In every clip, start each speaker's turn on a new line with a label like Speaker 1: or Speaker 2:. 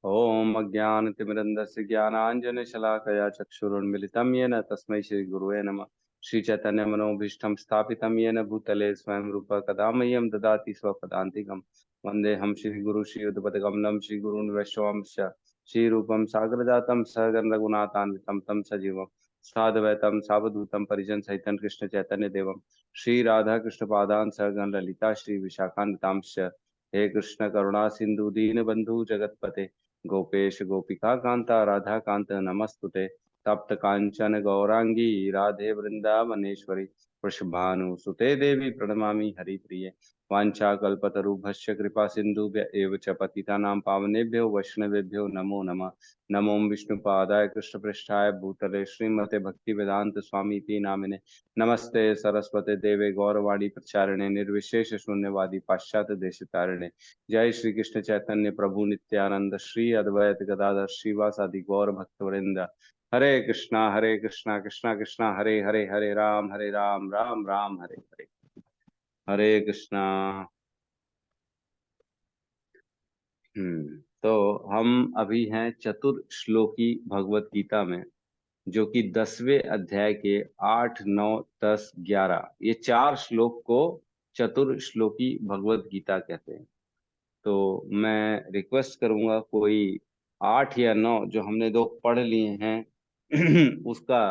Speaker 1: ओम अज्ञानतिमिरन्धस्य ज्ञानाञ्जनशलाकया चक्षुरुन्मिलितं येन तस्मै श्रीगुरुवे नमः। श्रीचैतन्यमनोभीष्टं स्थापितं येन भूतले स्वयं रूपः कदा मह्यं ददाति स्वपदान्तिकं। वन्देऽहं श्रीगुरु श्रीयुतपदकमलं श्रीगुरून् वैष्णवांश्च श्रीरूपं सागरजातं सहगण रघुनाथान्वितं तं सजीवं साद्वैतं सावधूतं परिजनसहितं कृष्णचैतन्यदेवं श्री राधा कृष्ण पादान् सहगण ललिता श्री विशाखान्वितांश्च। हे कृष्ण करुणा सिंधु दीन बंधु जगतपते गोपेश गोपिका कांता राधा कांत नमस्तुते। तप्त कांचन गौरांगी राधे वृंदावनेश्वरी वृषभानुसुते देवी प्रणमामि हरिप्रिये। वाञ्छाकल्पतरुभ्यश्च कृपा सिन्धुभ्य एव च पतितानां पावनेभ्यो वैष्णवेभ्यो नमो नमः। नमो विष्णुपादाय कृष्णपृष्ठाय भूतले श्रीमते भक्तिवेदांत स्वामी इति नामिने। नमस्ते सरस्वते देवे गौरवाणी प्रचारिणे निर्विशेष शून्यवादी पाश्चात्य देशतारिणे। जय श्री कृष्ण चैतन्य प्रभु नित्यानंद श्री अद्वैत गदाधर श्रीवासादि गौर भक्तवृंद। हरे कृष्णा कृष्णा कृष्णा हरे हरे, हरे राम राम राम हरे हरे। हरे कृष्णा। तो हम अभी हैं चतुर्श्लोकी भगवत गीता में, जो कि 10वें अध्याय के 8, 9, 10, 11 ये चार श्लोक को चतुर्श्लोकी भगवत गीता कहते हैं। तो मैं रिक्वेस्ट करूंगा कोई 8 या 9 जो हमने दो पढ़ लिए हैं उसका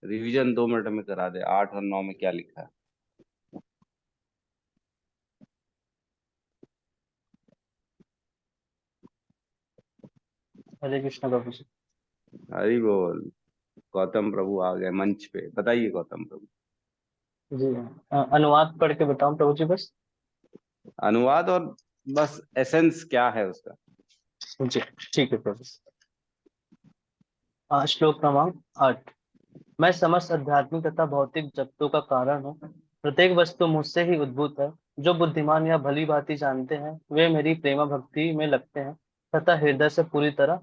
Speaker 1: रिवीजन 2 मिनट में करा दे। 8 और 9 में क्या लिखा है।
Speaker 2: हरे कृष्ण प्रभु जी।
Speaker 1: हरि बोल। गौतम प्रभु आ गए मंच पे, बताइए गौतम प्रभु।
Speaker 2: जी अनुवाद पढ़ के बताऊं प्रभु जी बस।
Speaker 1: अनुवाद और बस एसेंस क्या है उसका।
Speaker 2: जी ठीक है प्रभु। श्लोक क्रमांक 8। मैं समस्त आध्यात्मिक तथा भौतिक जगतों का कारण हूँ। प्रत्येक वस्तु मुझसे ही उद्भूत है। जो बुद्धिमान या भली भांति जानते हैं वे मेरी प्रेमा भक्ति में लगते हैं तथा हृदय से पूरी तरह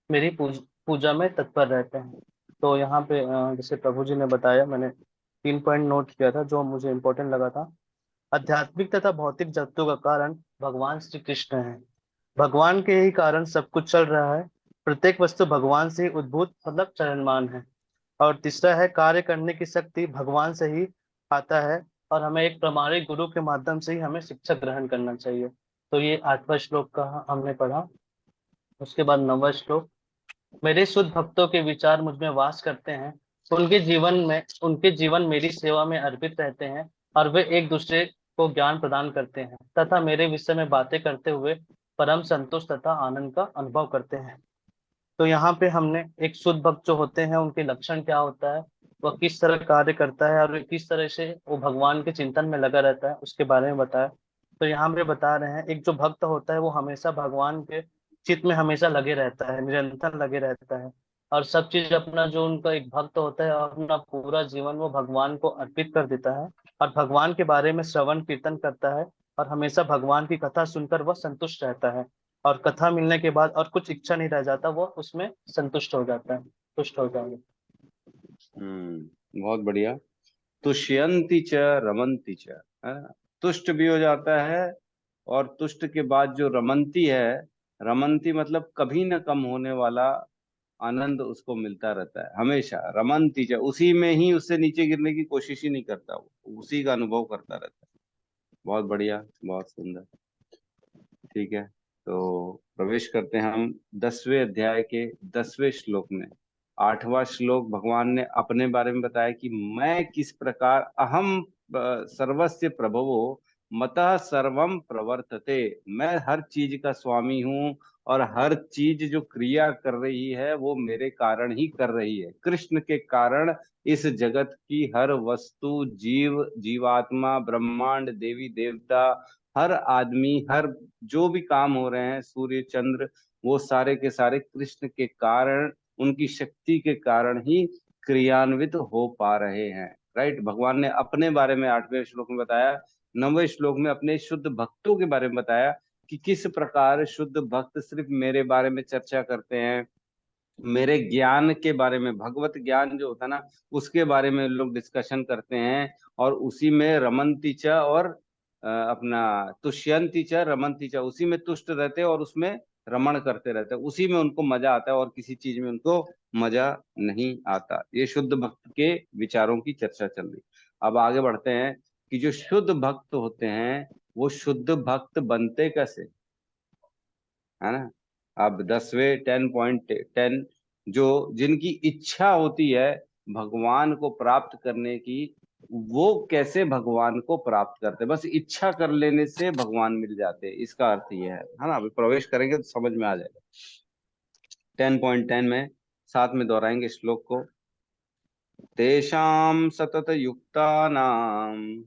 Speaker 2: मेरी पूजा में तत्पर रहते हैं। तो यहाँ पे जैसे प्रभु जी ने बताया, मैंने 3 पॉइंट नोट किया था जो मुझे इम्पोर्टेंट लगा था। आध्यात्मिक तथा भौतिक जगतों का कारण भगवान श्री कृष्ण है। भगवान के ही कारण सब कुछ चल रहा है। प्रत्येक वस्तु भगवान से ही उद्भूत मतलब चलनमान है। और तीसरा है कार्य करने की शक्ति भगवान से ही आता है और हमें एक प्रामाणिक गुरु के माध्यम से ही हमें शिक्षा ग्रहण करना चाहिए। तो ये 8वां श्लोक का हमने पढ़ा। उसके बाद 9वां श्लोक। मेरे शुद्ध भक्तों के विचार मुझ में वास करते हैं। उनके जीवन मेरी सेवा में अर्पित रहते हैं और वे एक दूसरे को ज्ञान प्रदान करते हैं तथा मेरे विषय में बातें करते हुए परम संतोष तथा आनंद का अनुभव करते हैं। तो यहाँ पे हमने एक शुद्ध भक्त जो होते हैं उनके लक्षण क्या होता है, वह किस तरह कार्य करता है और किस तरह से वो भगवान के चिंतन में लगा रहता है उसके बारे में बताया। तो यहाँ पे बता रहे हैं एक जो भक्त होता है वो हमेशा भगवान के चित्त में हमेशा लगे रहता है, निरंतर लगे रहता है। और सब चीज अपना जो उनका एक भक्त होता है अपना पूरा जीवन वो भगवान को अर्पित कर देता है और भगवान के बारे में श्रवण कीर्तन करता है और हमेशा भगवान की कथा सुनकर वह संतुष्ट रहता है। और कथा मिलने के बाद और कुछ इच्छा नहीं रह जाता, वो उसमें संतुष्ट हो जाता है, तुष्ट हो जाएगा।
Speaker 1: बहुत बढ़िया। तुष्यंति च रमंति च, है ना? तुष्ट भी हो जाता है और तुष्ट के बाद जो रमंती है, रमंती मतलब कभी न कम होने वाला आनंद उसको मिलता रहता है हमेशा। रमंती च, उसी में ही उससे नीचे गिरने की कोशिश ही नहीं करता, वो उसी का अनुभव करता रहता है। बहुत बढ़िया, बहुत सुंदर। ठीक है, तो प्रवेश करते हैं हम 10वें अध्याय के 10वें श्लोक में। 8वां श्लोक भगवान ने अपने बारे में बताया कि मैं किस प्रकार अहम सर्वस्य प्रभवो मतः सर्वम प्रवर्तते। मैं हर चीज का स्वामी हूँ और हर चीज जो क्रिया कर रही है वो मेरे कारण ही कर रही है। कृष्ण के कारण इस जगत की हर वस्तु, जीव, जीवात्मा, ब्रह्मांड, देवी देवता, हर आदमी, हर जो भी काम हो रहे हैं, सूर्य चंद्र, वो सारे के सारे कृष्ण के कारण, उनकी शक्ति के कारण ही क्रियान्वित हो पा रहे हैं। राइट, भगवान ने अपने बारे में 8वें श्लोक में बताया। 9वें श्लोक में अपने शुद्ध भक्तों के बारे में बताया कि किस प्रकार शुद्ध भक्त सिर्फ मेरे बारे में चर्चा करते हैं, मेरे ज्ञान के बारे में, भगवत ज्ञान जो होता है ना उसके बारे में लोग डिस्कशन करते हैं। और उसी में रमन्ति च और अपना तुष्यंति च रमन्ति च, उसी में तुष्ट रहते हैं और उसमें रमण करते रहते हैं, उसी में उनको मजा आता है और किसी चीज में उनको मजा नहीं आता। ये शुद्ध भक्त के विचारों की चर्चा चल रही। अब आगे बढ़ते हैं कि जो शुद्ध भक्त होते हैं वो शुद्ध भक्त बनते कैसे, है ना। अब 10वें 10.10, जो जिनकी इच्छा होती है भगवान को प्राप्त करने की, वो कैसे भगवान को प्राप्त करते हैं। बस इच्छा कर लेने से भगवान मिल जाते हैं, इसका अर्थ ये है ना। अभी प्रवेश करेंगे तो समझ में आ जाएगा। 10.10 में साथ में दोहराएंगे श्लोक को। तेषां सतत युक्तानां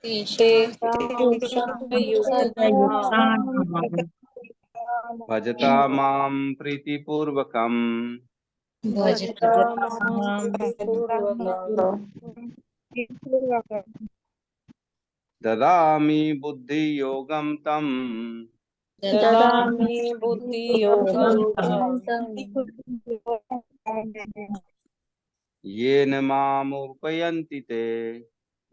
Speaker 3: तेषां सततयुक्तानां
Speaker 1: भजता मां प्रीतिपूर्वकम्
Speaker 3: भजतामां प्रीतिपूर्वकं
Speaker 1: ददामि बुद्धियोगं तं
Speaker 3: ददामि बुद्धियोगं तं
Speaker 1: येन मामुपयन्ति ते।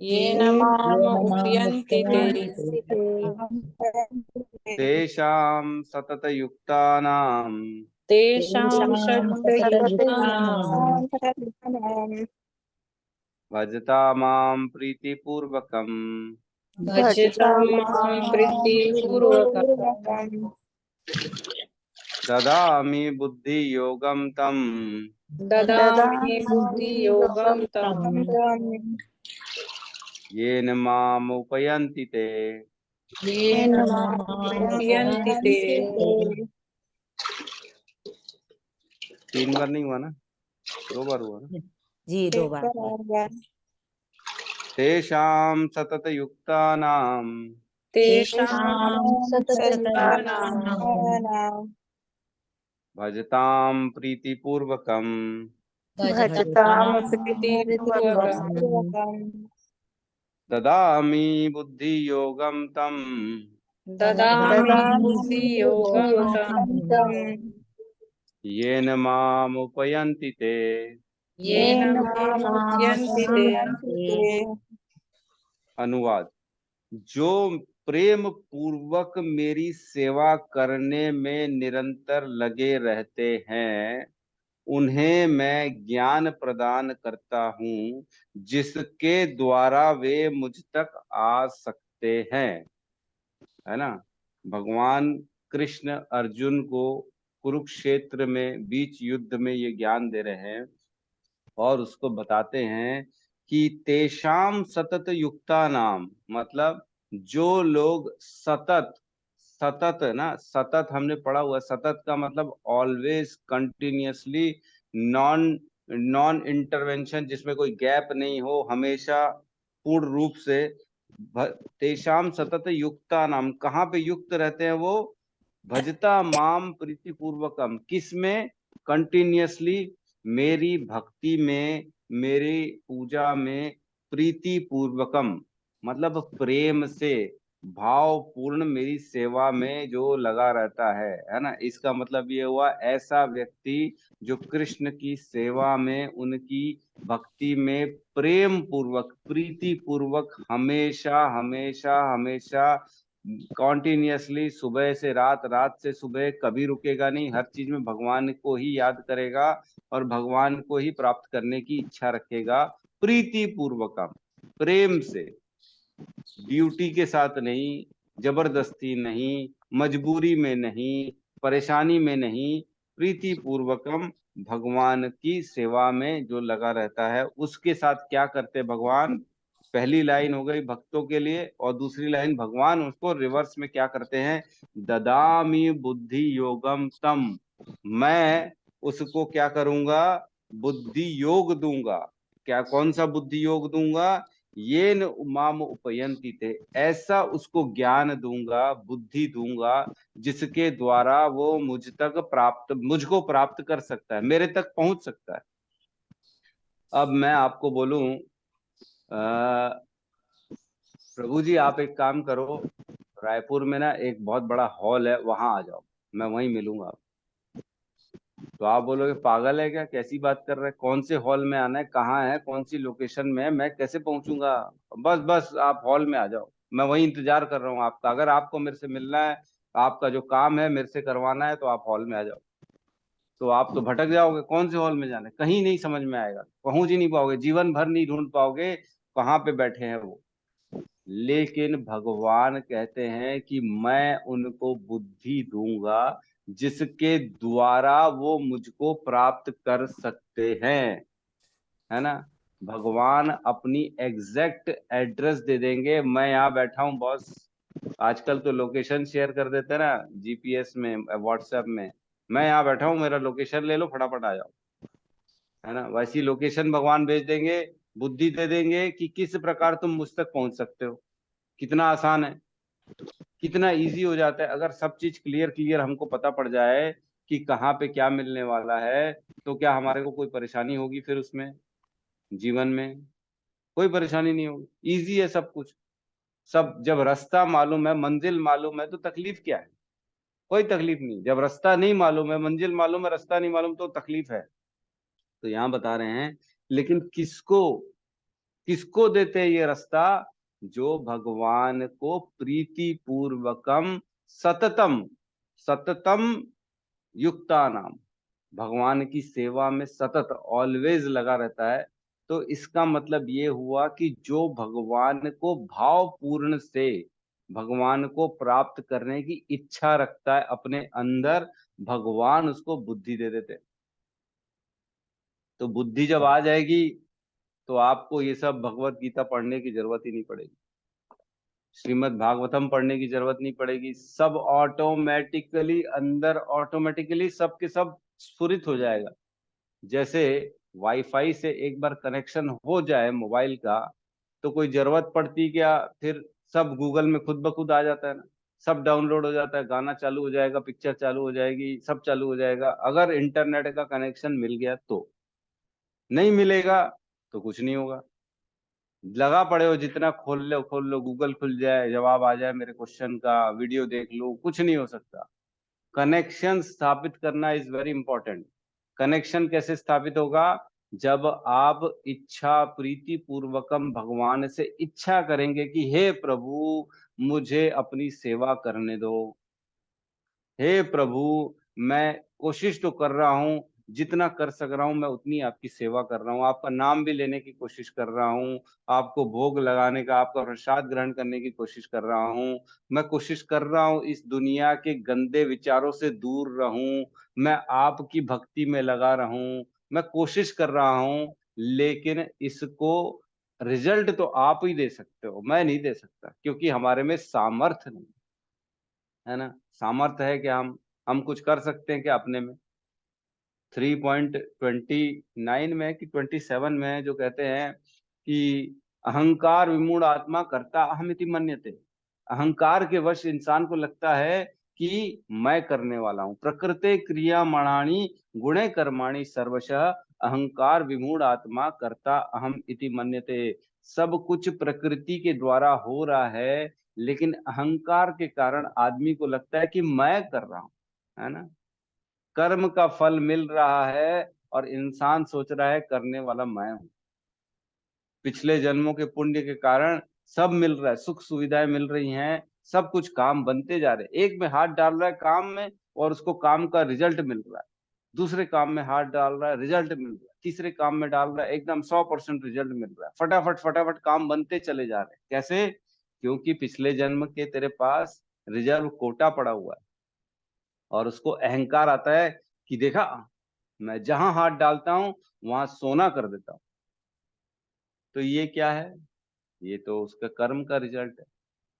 Speaker 3: येन माम् उपयन्ति ते
Speaker 1: तेषां सततयुक्तानां
Speaker 3: तेषां सततयुक्तानां
Speaker 1: भजता मां प्रीतिपूर्वकम्
Speaker 3: भजतामां प्रीतिपूर्वकं
Speaker 1: ददामि बुद्धियोगं तं
Speaker 3: ददामि बुद्धियोगं तं
Speaker 1: येन मामुपयन्ति ते।
Speaker 3: येन माम् उपयन्ति ते।
Speaker 1: 3 बार नहीं हुआ ना, 2 बार हुआ ना।
Speaker 4: जी 2 बार।
Speaker 1: तेषां सततयुक्तानां
Speaker 3: तेषां सततयुक्तानां
Speaker 1: भजतां प्रीतिपूर्वकम्
Speaker 3: भजतां प्रीतिपूर्वकं
Speaker 1: ददामि बुद्धियोगं तं
Speaker 3: ददामि बुद्धियोगं तं
Speaker 1: येन मामुपयन्ति ते।
Speaker 3: येन माम् उपयन्ति ते।
Speaker 1: अनुवाद। जो प्रेम पूर्वक मेरी सेवा करने में निरंतर लगे रहते हैं उन्हें मैं ज्ञान प्रदान करता हूँ जिसके द्वारा वे मुझ तक आ सकते हैं, है ना। भगवान कृष्ण अर्जुन को कुरुक्षेत्र में बीच युद्ध में ये ज्ञान दे रहे हैं और उसको बताते हैं कि तेषाम सतत युक्ता नाम, मतलब जो लोग सतत, सतत ना, सतत हमने पढ़ा हुआ, सतत का मतलब always, continuously, non non intervention, जिसमें कोई गैप नहीं हो, हमेशा पूर्ण रूप से। तेषाम सतत युक्ता नाम, कहाँ पे युक्त रहते हैं वो, भजता माम प्रीति पूर्वकम, किस में, कंटिन्यूअसली, मेरी भक्ति में, मेरी पूजा में, प्रीति पूर्वकम मतलब प्रेम से, भावपूर्ण मेरी सेवा में जो लगा रहता है ना। इसका मतलब ये हुआ ऐसा व्यक्ति जो कृष्ण की सेवा में, उनकी भक्ति में प्रेम पूर्वक, प्रीति पूर्वक, हमेशा हमेशा हमेशा कॉन्टिन्यूअसली, सुबह से रात, रात से सुबह, कभी रुकेगा नहीं, हर चीज में भगवान को ही याद करेगा और भगवान को ही प्राप्त करने की इच्छा रखेगा, प्रीति पूर्वकम, प्रेम से, ड्यूटी के साथ नहीं, जबरदस्ती नहीं, मजबूरी में नहीं, परेशानी में नहीं, प्रीति पूर्वकम, भगवान की सेवा में जो लगा रहता है। उसके साथ क्या करते भगवान, पहली लाइन हो गई भक्तों के लिए और दूसरी लाइन भगवान उसको रिवर्स में क्या करते हैं, ददामि बुद्धि योगम तम, मैं उसको क्या करूंगा, बुद्धि योग दूंगा। क्या, कौन सा बुद्धि योग दूंगा, ये न माम उपयंती थे, ऐसा उसको ज्ञान दूंगा, बुद्धि दूंगा जिसके द्वारा वो मुझ तक प्राप्त, मुझको प्राप्त कर सकता है, मेरे तक पहुंच सकता है। अब मैं आपको बोलूं, प्रभु जी आप एक काम करो, रायपुर में ना एक बहुत बड़ा हॉल है, वहां आ जाओ, मैं वहीं मिलूंगा आप। तो आप बोलोगे पागल है क्या, कैसी बात कर रहे हैं, कौन से हॉल में आना है, कहाँ है, कौन सी लोकेशन में है, मैं कैसे पहुंचूंगा। बस बस आप हॉल में आ जाओ, मैं वहीं इंतजार कर रहा हूँ आपका। अगर आपको मेरे से मिलना है आपका जो काम है मेरे से करवाना है तो आप हॉल में आ जाओ। तो आप तो भटक जाओगे, कौन से हॉल में जाना है, कहीं नहीं समझ में आएगा, पहुंच ही नहीं पाओगे, जीवन भर नहीं ढूंढ पाओगे कहाँ पे बैठे हैं वो। लेकिन भगवान कहते हैं कि मैं उनको बुद्धि दूंगा जिसके द्वारा वो मुझको प्राप्त कर सकते हैं, है ना। भगवान अपनी एग्जैक्ट एड्रेस दे देंगे, मैं यहाँ बैठा हूँ बॉस। आजकल तो लोकेशन शेयर कर देते हैं ना, जीपीएस में, व्हाट्सएप में, मैं यहाँ बैठा हूँ, मेरा लोकेशन ले लो, फटाफट आ जाओ, है ना। वैसी लोकेशन भगवान भेज देंगे, बुद्धि दे देंगे कि किस प्रकार तुम मुझ तक पहुंच सकते हो। कितना आसान है, कितना इजी हो जाता है। अगर सब चीज क्लियर क्लियर हमको पता पड़ जाए कि कहाँ पे क्या मिलने वाला है, तो क्या हमारे को कोई परेशानी होगी फिर उसमें, जीवन में कोई परेशानी नहीं होगी, इजी है सब कुछ। सब जब रास्ता मालूम है, मंजिल मालूम है, तो तकलीफ क्या है, कोई तकलीफ नहीं। जब रास्ता नहीं मालूम है, मंजिल मालूम है, रास्ता नहीं मालूम, तो तकलीफ है। तो यहाँ बता रहे हैं, लेकिन किसको किसको देते हैं ये रास्ता? जो भगवान को प्रीति पूर्वकम सततम सततम युक्ता नाम, भगवान की सेवा में सतत ऑलवेज लगा रहता है। तो इसका मतलब ये हुआ कि जो भगवान को भावपूर्ण से भगवान को प्राप्त करने की इच्छा रखता है अपने अंदर, भगवान उसको बुद्धि दे देते हैं। तो बुद्धि जब आ जाएगी तो आपको ये सब भगवत गीता पढ़ने की जरूरत ही नहीं पड़ेगी, श्रीमद् भागवतम पढ़ने की जरूरत नहीं पड़ेगी। सब ऑटोमेटिकली अंदर, ऑटोमेटिकली सब के सब स्फुरित हो जाएगा। जैसे वाईफाई से एक बार कनेक्शन हो जाए मोबाइल का, तो कोई जरूरत पड़ती क्या फिर? सब गूगल में खुद ब खुद आ जाता है ना, सब डाउनलोड हो जाता है, गाना चालू हो जाएगा, पिक्चर चालू हो जाएगी, सब चालू हो जाएगा। अगर इंटरनेट का कनेक्शन मिल गया तो, नहीं मिलेगा तो कुछ नहीं होगा। लगा पड़े हो जितना, खोल लो, गूगल खुल जाए, जवाब आ जाए मेरे क्वेश्चन का, वीडियो देख लो, कुछ नहीं हो सकता। कनेक्शन स्थापित करना इज वेरी इंपॉर्टेंट। कनेक्शन कैसे स्थापित होगा? जब आप इच्छा प्रीति पूर्वकम भगवान से इच्छा करेंगे कि हे प्रभु मुझे अपनी सेवा करने दो, हे प्रभु मैं कोशिश तो कर रहा हूँ, जितना कर सक रहा हूँ मैं उतनी आपकी सेवा कर रहा हूँ, आपका नाम भी लेने की कोशिश कर रहा हूँ, आपको भोग लगाने का, आपका प्रसाद ग्रहण करने की कोशिश कर रहा हूँ। मैं कोशिश कर रहा हूँ इस दुनिया के गंदे विचारों से दूर रहूं, मैं आपकी भक्ति में लगा रहूं, मैं कोशिश कर रहा हूँ। लेकिन इसको रिजल्ट तो आप ही दे सकते हो, मैं नहीं दे सकता, क्योंकि हमारे में सामर्थ्य नहीं है ना। सामर्थ्य है कि हम कुछ कर सकते हैं क्या अपने में? 3.29 में कि 27 में है, जो कहते हैं कि अहंकार विमूढ़ आत्मा कर्ता अहमिति मन्यते। अहंकार के वश इंसान को लगता है कि मैं करने वाला हूं। प्रकृते क्रिया मणानि गुणे कर्माणि सर्वशः अहंकार विमूढ़ आत्मा कर्ता अहम इति मन्यते। सब कुछ प्रकृति के द्वारा हो रहा है, लेकिन अहंकार के कारण आदमी को लगता है कि मैं कर रहा हूं, है ना। कर्म का फल मिल रहा है और इंसान सोच रहा है करने वाला मैं हूं। पिछले जन्मों के पुण्य के कारण सब मिल रहा है, सुख सुविधाएं मिल रही हैं, सब कुछ काम बनते जा रहे हैं। एक में हाथ डाल रहा है काम में और उसको काम का रिजल्ट मिल रहा है, दूसरे काम में हाथ डाल रहा है, रिजल्ट मिल रहा है, तीसरे काम में डाल रहा है, एकदम 100% रिजल्ट मिल रहा है। फटाफट फटाफट काम बनते चले जा रहे हैं। कैसे? क्योंकि पिछले जन्म के तेरे पास रिजर्व कोटा पड़ा हुआ है, और उसको अहंकार आता है कि देखा, मैं जहां हाथ डालता हूं वहां सोना कर देता हूं। तो ये क्या है? ये तो उसका कर्म का रिजल्ट है।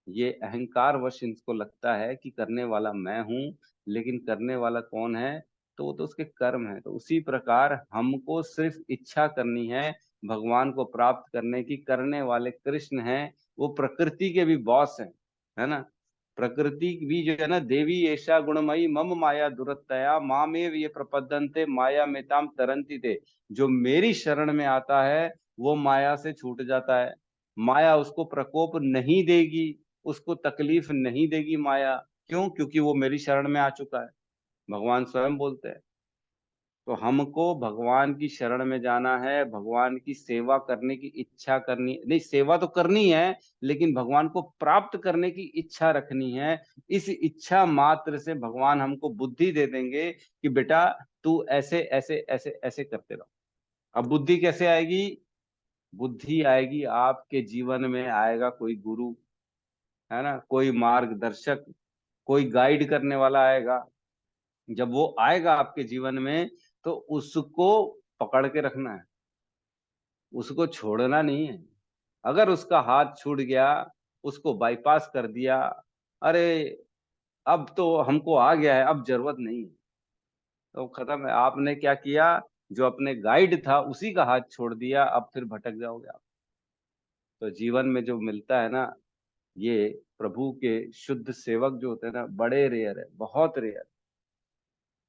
Speaker 1: ये अहंकार वश इनको लगता है कि करने वाला मैं हूं, लेकिन करने वाला कौन है? तो वो तो उसके कर्म है। तो उसी प्रकार हमको सिर्फ इच्छा करनी है भगवान को प्राप्त करने की। करने वाले कृष्ण हैं, वो प्रकृति के भी बॉस हैं, है ना। प्रकृति भी जो है ना, देवी ऐशा गुणमयी मम माया दुरतया मामेव ये प्रपद्यन्ते माया मेताम तरंती थे। जो मेरी शरण में आता है वो माया से छूट जाता है। माया उसको प्रकोप नहीं देगी, उसको तकलीफ नहीं देगी माया। क्यों? क्योंकि वो मेरी शरण में आ चुका है, भगवान स्वयं बोलते हैं। तो हमको भगवान की शरण में जाना है, भगवान की सेवा करने की इच्छा करनी नहीं, सेवा तो करनी है लेकिन भगवान को प्राप्त करने की इच्छा रखनी है। इस इच्छा मात्र से भगवान हमको बुद्धि दे देंगे कि बेटा तू ऐसे ऐसे ऐसे ऐसे करते रहो। अब बुद्धि कैसे आएगी? बुद्धि आएगी, आपके जीवन में आएगा कोई गुरु, है ना, कोई मार्गदर्शक, कोई गाइड करने वाला आएगा। जब वो आएगा आपके जीवन में तो उसको पकड़ के रखना है, उसको छोड़ना नहीं है। अगर उसका हाथ छूट गया, उसको बाईपास कर दिया, अरे अब तो हमको आ गया है, अब जरूरत नहीं है, तो खत्म है। आपने क्या किया? जो अपने गाइड था उसी का हाथ छोड़ दिया, अब फिर भटक जाओगे आप। तो जीवन में जो मिलता है ना, ये प्रभु के शुद्ध सेवक जो होते हैं ना, बड़े रेयर है, बहुत रेयर।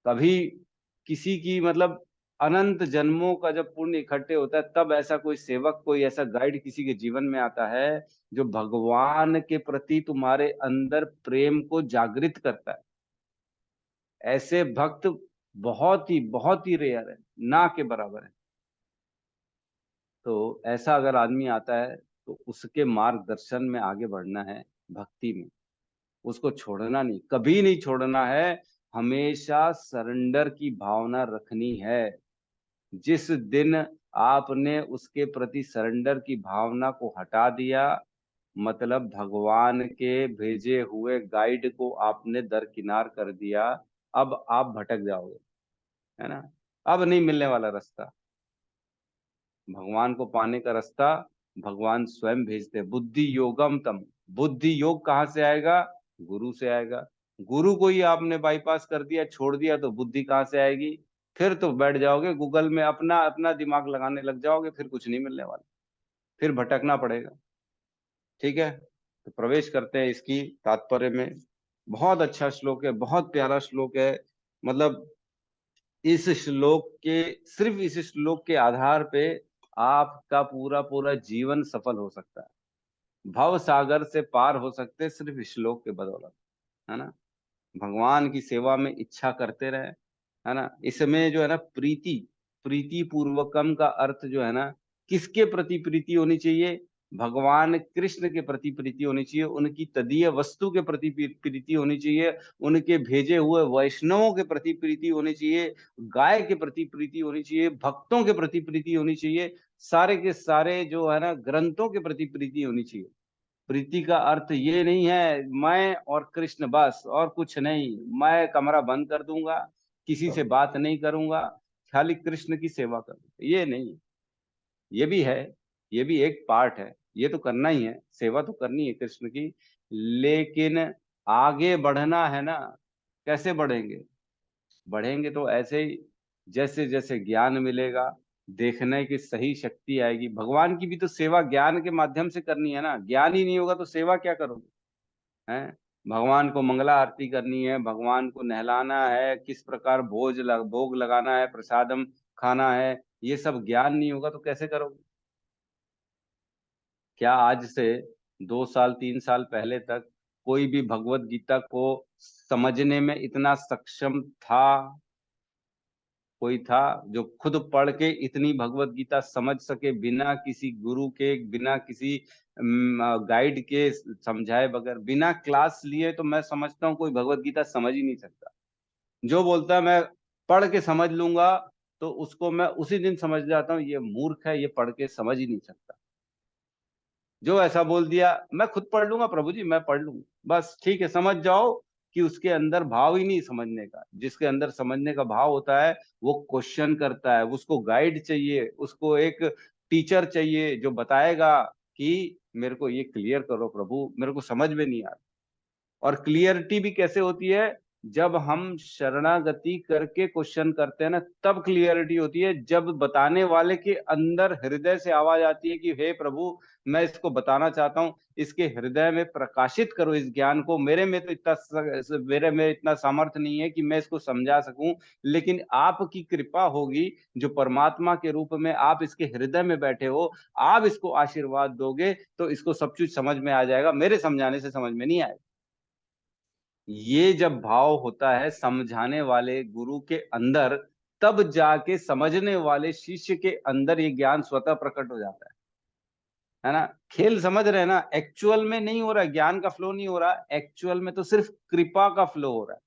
Speaker 1: कभी किसी की मतलब अनंत जन्मों का जब पुण्य इकट्ठे होता है तब ऐसा कोई सेवक, कोई ऐसा गाइड किसी के जीवन में आता है जो भगवान के प्रति तुम्हारे अंदर प्रेम को जागृत करता है। ऐसे भक्त बहुत ही रेयर है, ना के बराबर है। तो ऐसा अगर आदमी आता है तो उसके मार्गदर्शन में आगे बढ़ना है, भक्ति में। उसको छोड़ना नहीं, कभी नहीं छोड़ना है। हमेशा सरेंडर की भावना रखनी है। जिस दिन आपने उसके प्रति सरेंडर की भावना को हटा दिया, मतलब भगवान के भेजे हुए गाइड को आपने दरकिनार कर दिया, अब आप भटक जाओगे, है ना। अब नहीं मिलने वाला रास्ता। भगवान को पाने का रास्ता भगवान स्वयं भेजते हैं। बुद्धि योगम तम। बुद्धि योग कहाँ से आएगा? गुरु से आएगा। गुरु को ही आपने बाईपास कर दिया, छोड़ दिया, तो बुद्धि कहाँ से आएगी? फिर तो बैठ जाओगे गूगल में अपना अपना दिमाग लगाने लग जाओगे, फिर कुछ नहीं मिलने वाला, फिर भटकना पड़ेगा। ठीक है, तो प्रवेश करते हैं इसकी तात्पर्य में। बहुत अच्छा श्लोक है, बहुत प्यारा श्लोक है। मतलब इस श्लोक के, सिर्फ इस श्लोक के आधार पे आपका पूरा पूरा जीवन सफल हो सकता है। भव सागर से पार हो सकते हैं सिर्फ इस श्लोक के बदौलत, है ना। भगवान की सेवा में इच्छा करते रहे, है ना। इसमें जो है ना प्रीति, प्रीति पूर्वकम का अर्थ जो है ना, किसके प्रति प्रीति होनी चाहिए? भगवान कृष्ण के प्रति प्रीति होनी चाहिए, उनकी तदीय वस्तु के प्रति प्रीति होनी चाहिए, उनके भेजे हुए वैष्णवों के प्रति प्रीति होनी चाहिए, गाय के प्रति प्रीति होनी चाहिए, भक्तों के प्रति प्रीति होनी चाहिए, सारे के सारे जो है ना ग्रंथों के प्रति प्रीति होनी चाहिए। प्रीति का अर्थ ये नहीं है मैं और कृष्ण बस और कुछ नहीं, मैं कमरा बंद कर दूंगा, किसी से बात नहीं करूंगा, खाली कृष्ण की सेवा करूंगा, ये नहीं। ये भी है, ये भी एक पार्ट है, ये तो करना ही है, सेवा तो करनी है कृष्ण की। लेकिन आगे बढ़ना है ना, कैसे बढ़ेंगे? बढ़ेंगे तो ऐसे ही, जैसे जैसे ज्ञान मिलेगा, देखने की सही शक्ति आएगी। भगवान की भी तो सेवा ज्ञान के माध्यम से करनी है ना। ज्ञान ही नहीं होगा तो सेवा क्या करोगे? हैं? भगवान को मंगला आरती करनी है, भगवान को नहलाना है, किस प्रकार भोग लगाना है, प्रसादम खाना है, ये सब ज्ञान नहीं होगा तो कैसे करोगे? क्या आज से 2 साल 3 साल पहले तक कोई भी भगवत गीता को समझने में इतना सक्षम था? कोई था जो खुद पढ़ के इतनी भगवत गीता समझ सके, बिना किसी गुरु के, बिना किसी गाइड के समझाए बगैर, बिना क्लास लिए? तो मैं समझता हूँ कोई भगवत गीता समझ ही नहीं सकता। जो बोलता है मैं पढ़ के समझ लूंगा, तो उसको मैं उसी दिन समझ जाता हूँ ये मूर्ख है, ये पढ़ के समझ ही नहीं सकता। जो ऐसा बोल दिया मैं खुद पढ़ लूंगा प्रभु जी, मैं पढ़ लूंगा, बस ठीक है, समझ जाओ कि उसके अंदर भाव ही नहीं समझने का। जिसके अंदर समझने का भाव होता है वो क्वेश्चन करता है, उसको गाइड चाहिए, उसको एक टीचर चाहिए जो बताएगा कि मेरे को ये क्लियर करो प्रभु, मेरे को समझ में नहीं आ रहा। और क्लियरिटी भी कैसे होती है? जब हम शरणागति करके क्वेश्चन करते हैं ना, तब क्लियरिटी होती है। जब बताने वाले के अंदर हृदय से आवाज आती है कि हे प्रभु, मैं इसको बताना चाहता हूँ, इसके हृदय में प्रकाशित करो इस ज्ञान को। मेरे में इतना सामर्थ्य नहीं है कि मैं इसको समझा सकूं, लेकिन आपकी कृपा होगी, जो परमात्मा के रूप में आप इसके हृदय में बैठे हो, आप इसको आशीर्वाद दोगे तो इसको सब कुछ समझ में आ जाएगा, मेरे समझाने से समझ में नहीं आएगा। ये जब भाव होता है समझाने वाले गुरु के अंदर, तब जाके समझने वाले शिष्य के अंदर ये ज्ञान स्वतः प्रकट हो जाता है ना। खेल समझ रहे हैं ना, एक्चुअल में नहीं हो रहा, ज्ञान का फ्लो नहीं हो रहा, एक्चुअल में तो सिर्फ कृपा का फ्लो हो रहा है।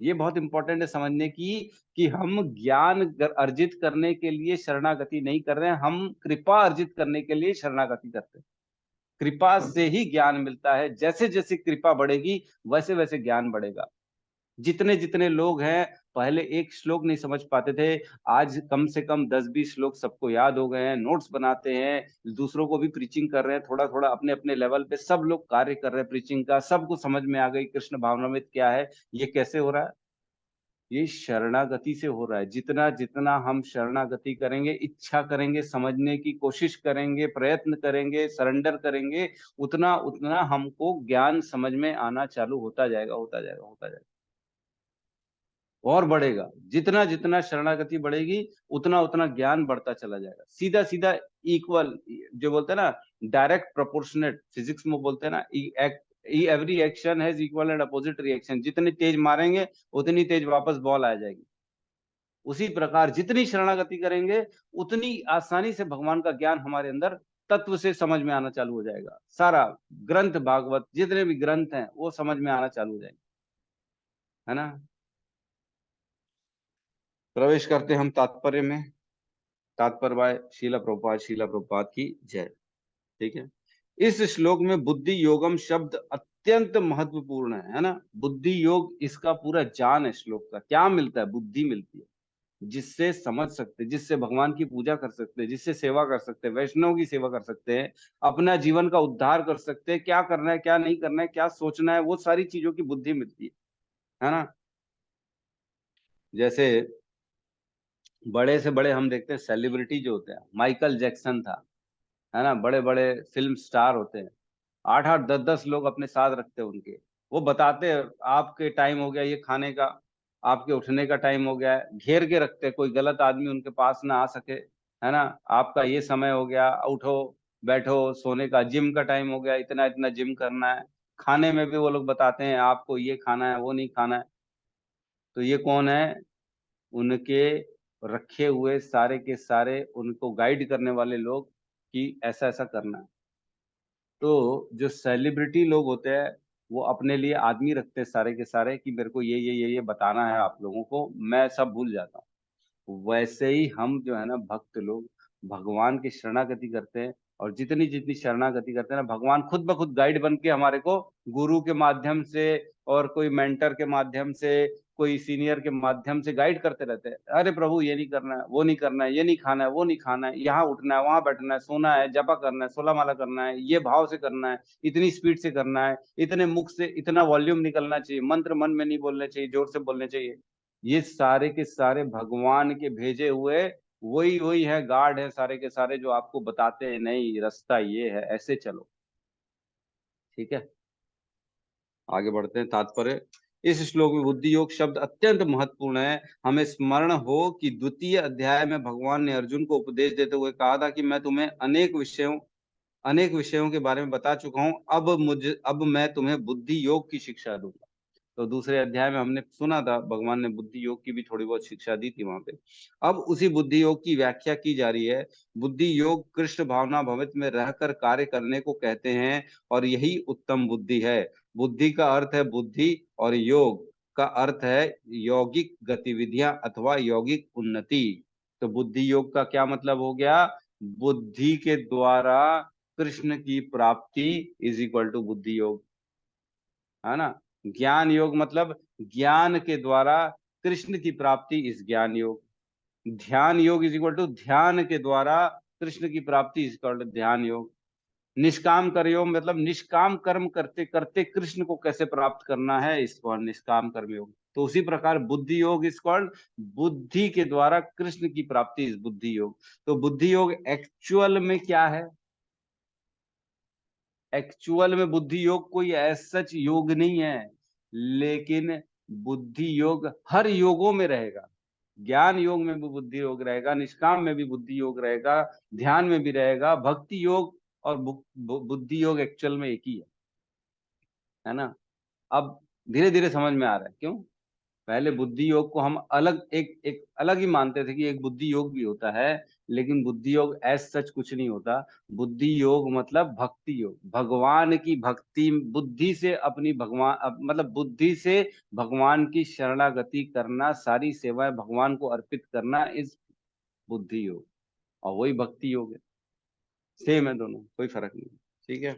Speaker 1: ये बहुत इंपॉर्टेंट है समझने की कि हम ज्ञान अर्जित करने के लिए शरणागति नहीं कर रहे हैं, हम कृपा अर्जित करने के लिए शरणागति करते हैं। कृपा से ही ज्ञान मिलता है, जैसे जैसे कृपा बढ़ेगी वैसे वैसे ज्ञान बढ़ेगा। जितने जितने लोग हैं, पहले एक श्लोक नहीं समझ पाते थे, आज कम से कम 10-20 श्लोक सबको याद हो गए हैं, नोट्स बनाते हैं, दूसरों को भी प्रीचिंग कर रहे हैं, थोड़ा थोड़ा अपने अपने लेवल पे सब लोग कार्य कर रहे हैं प्रीचिंग का, सबको समझ में आ गई कृष्ण भावनामृत क्या है। ये कैसे हो रहा है? ये शरणागति से हो रहा है। जितना जितना हम शरणागति करेंगे, इच्छा करेंगे, समझने की कोशिश करेंगे, प्रयत्न करेंगे, सरेंडर करेंगे, उतना उतना हमको ज्ञान समझ में आना चालू होता जाएगा, होता जाएगा, होता जाएगा और बढ़ेगा। जितना जितना शरणागति बढ़ेगी उतना उतना ज्ञान बढ़ता चला जाएगा। सीधा सीधा इक्वल, जो बोलते हैं ना डायरेक्ट प्रोपोर्शनेट, फिजिक्स में बोलते हैं ना every action has equal and opposite reaction. जितनी तेज मारेंगे उतनी तेज वापस बॉल आ जाएगी। उसी प्रकार जितनी शरणागति करेंगे उतनी आसानी से भगवान का ज्ञान हमारे अंदर तत्व से समझ में आना चालू हो जाएगा। सारा ग्रंथ भागवत जितने भी ग्रंथ हैं वो समझ में आना चालू हो जाएंगे, है ना। प्रवेश करते हम तात्पर्य में। तात्पर्य बाय शीला प्रभुपाद की जय। ठीक है। इस श्लोक में बुद्धि योगम शब्द अत्यंत महत्वपूर्ण है ना। बुद्धि योग इसका पूरा जान है। श्लोक का क्या मिलता है? बुद्धि मिलती है, जिससे समझ सकते, जिससे भगवान की पूजा कर सकते, जिससे सेवा कर सकते, वैष्णव की सेवा कर सकते हैं, अपना जीवन का उद्धार कर सकते हैं, क्या करना है क्या नहीं करना है, क्या सोचना है, वो सारी चीजों की बुद्धि मिलती है ना। जैसे बड़े से बड़े हम देखते हैं सेलिब्रिटी जो होते हैं, माइकल जैक्सन था, है ना, बड़े बड़े फिल्म स्टार होते हैं, 8-8 10-10 लोग अपने साथ रखते हैं उनके। वो बताते हैं आपके टाइम हो गया ये खाने का, आपके उठने का टाइम हो गया है, घेर के रखते हैं, कोई गलत आदमी उनके पास ना आ सके, है ना। आपका ये समय हो गया, उठो बैठो, सोने का, जिम का टाइम हो गया, इतना इतना जिम करना है। खाने में भी वो लोग बताते हैं आपको ये खाना है वो नहीं खाना है। तो ये कौन है? उनके रखे हुए सारे के सारे उनको गाइड करने वाले लोग कि ऐसा ऐसा करना है। तो जो सेलिब्रिटी लोग होते हैं वो अपने लिए आदमी रखते हैं सारे के सारे कि मेरे को ये बताना है आप लोगों को, मैं सब भूल जाता हूँ। वैसे ही हम जो है ना भक्त लोग भगवान की शरणागति करते हैं, और जितनी जितनी शरणागति करते हैं ना, भगवान खुद ब खुद गाइड बन के हमारे को गुरु के माध्यम से और कोई मेंटर के माध्यम से, कोई सीनियर के माध्यम से गाइड करते रहते हैं। अरे प्रभु ये नहीं करना है, वो नहीं करना है, ये नहीं खाना है, वो नहीं खाना है, यहाँ उठना है, वहां बैठना है, सोना है, जपा करना है, 16 माला करना है, ये भाव से करना है, इतनी स्पीड से करना है, इतने मुख से इतना वॉल्यूम निकलना चाहिए, मंत्र मन में नहीं बोलने चाहिए, जोर से बोलने चाहिए। ये सारे के सारे भगवान के भेजे हुए वही वही है, गार्ड है सारे के सारे, जो आपको बताते हैं नहीं रास्ता ये है, ऐसे चलो। ठीक है, आगे बढ़ते हैं। तात्पर्य। इस श्लोक में बुद्धि योग शब्द अत्यंत महत्वपूर्ण है। हमें स्मरण हो कि द्वितीय अध्याय में भगवान ने अर्जुन को उपदेश देते हुए कहा था कि मैं तुम्हें अनेक विषयों के बारे में बता चुका हूं, अब मैं तुम्हें बुद्धि योग की शिक्षा दूंगा। तो दूसरे अध्याय में हमने सुना था भगवान ने बुद्धि योग की भी थोड़ी बहुत शिक्षा दी थी वहां पे। अब उसी बुद्धि योग की व्याख्या की जा रही है। बुद्धि योग कृष्ण भावना भवित में रहकर कार्य करने को कहते हैं, और यही उत्तम बुद्धि है। बुद्धि का अर्थ है बुद्धि, और योग का अर्थ है यौगिक गतिविधियां अथवा यौगिक उन्नति। तो बुद्धि योग का क्या मतलब हो गया? बुद्धि के द्वारा कृष्ण की प्राप्ति इज इक्वल टू बुद्धि योग, है ना। ज्ञान योग मतलब ज्ञान के द्वारा कृष्ण की प्राप्ति इस ज्ञान योग। ध्यान योग इज इक्वल टू ध्यान के द्वारा कृष्ण की प्राप्ति इज इक्वल टू ध्यान योग। निष्काम कर्मयोग मतलब निष्काम कर्म करते करते कृष्ण को कैसे प्राप्त करना है, इसको निष्काम कर्म योग। तो उसी प्रकार बुद्धि योग इज कॉल्ड बुद्धि के द्वारा कृष्ण की प्राप्ति इस बुद्धि योग। तो बुद्धि योग एक्चुअल में क्या है? एक्चुअल में बुद्धि योग कोई सच योग नहीं है, लेकिन बुद्धि योग हर योगों में रहेगा। ज्ञान योग में भी बुद्धि योग रहेगा, निष्काम में भी बुद्धि योग रहेगा, ध्यान में भी रहेगा। भक्ति योग और बुद्धि योग एक्चुअल में एक ही है ना। अब धीरे धीरे समझ में आ रहा है क्यों? पहले बुद्धि योग को हम अलग एक अलग ही मानते थे कि एक बुद्धि योग भी होता है, लेकिन बुद्धि योग एज सच कुछ नहीं होता। बुद्धि योग मतलब भक्ति योग, भगवान की भक्ति, बुद्धि से अपनी मतलब बुद्धि से भगवान की शरणागति करना, सारी सेवाएं भगवान को अर्पित करना, इस बुद्धि योग, और वही भक्ति योग है। सेम है दोनों, कोई फर्क नहीं। ठीक है।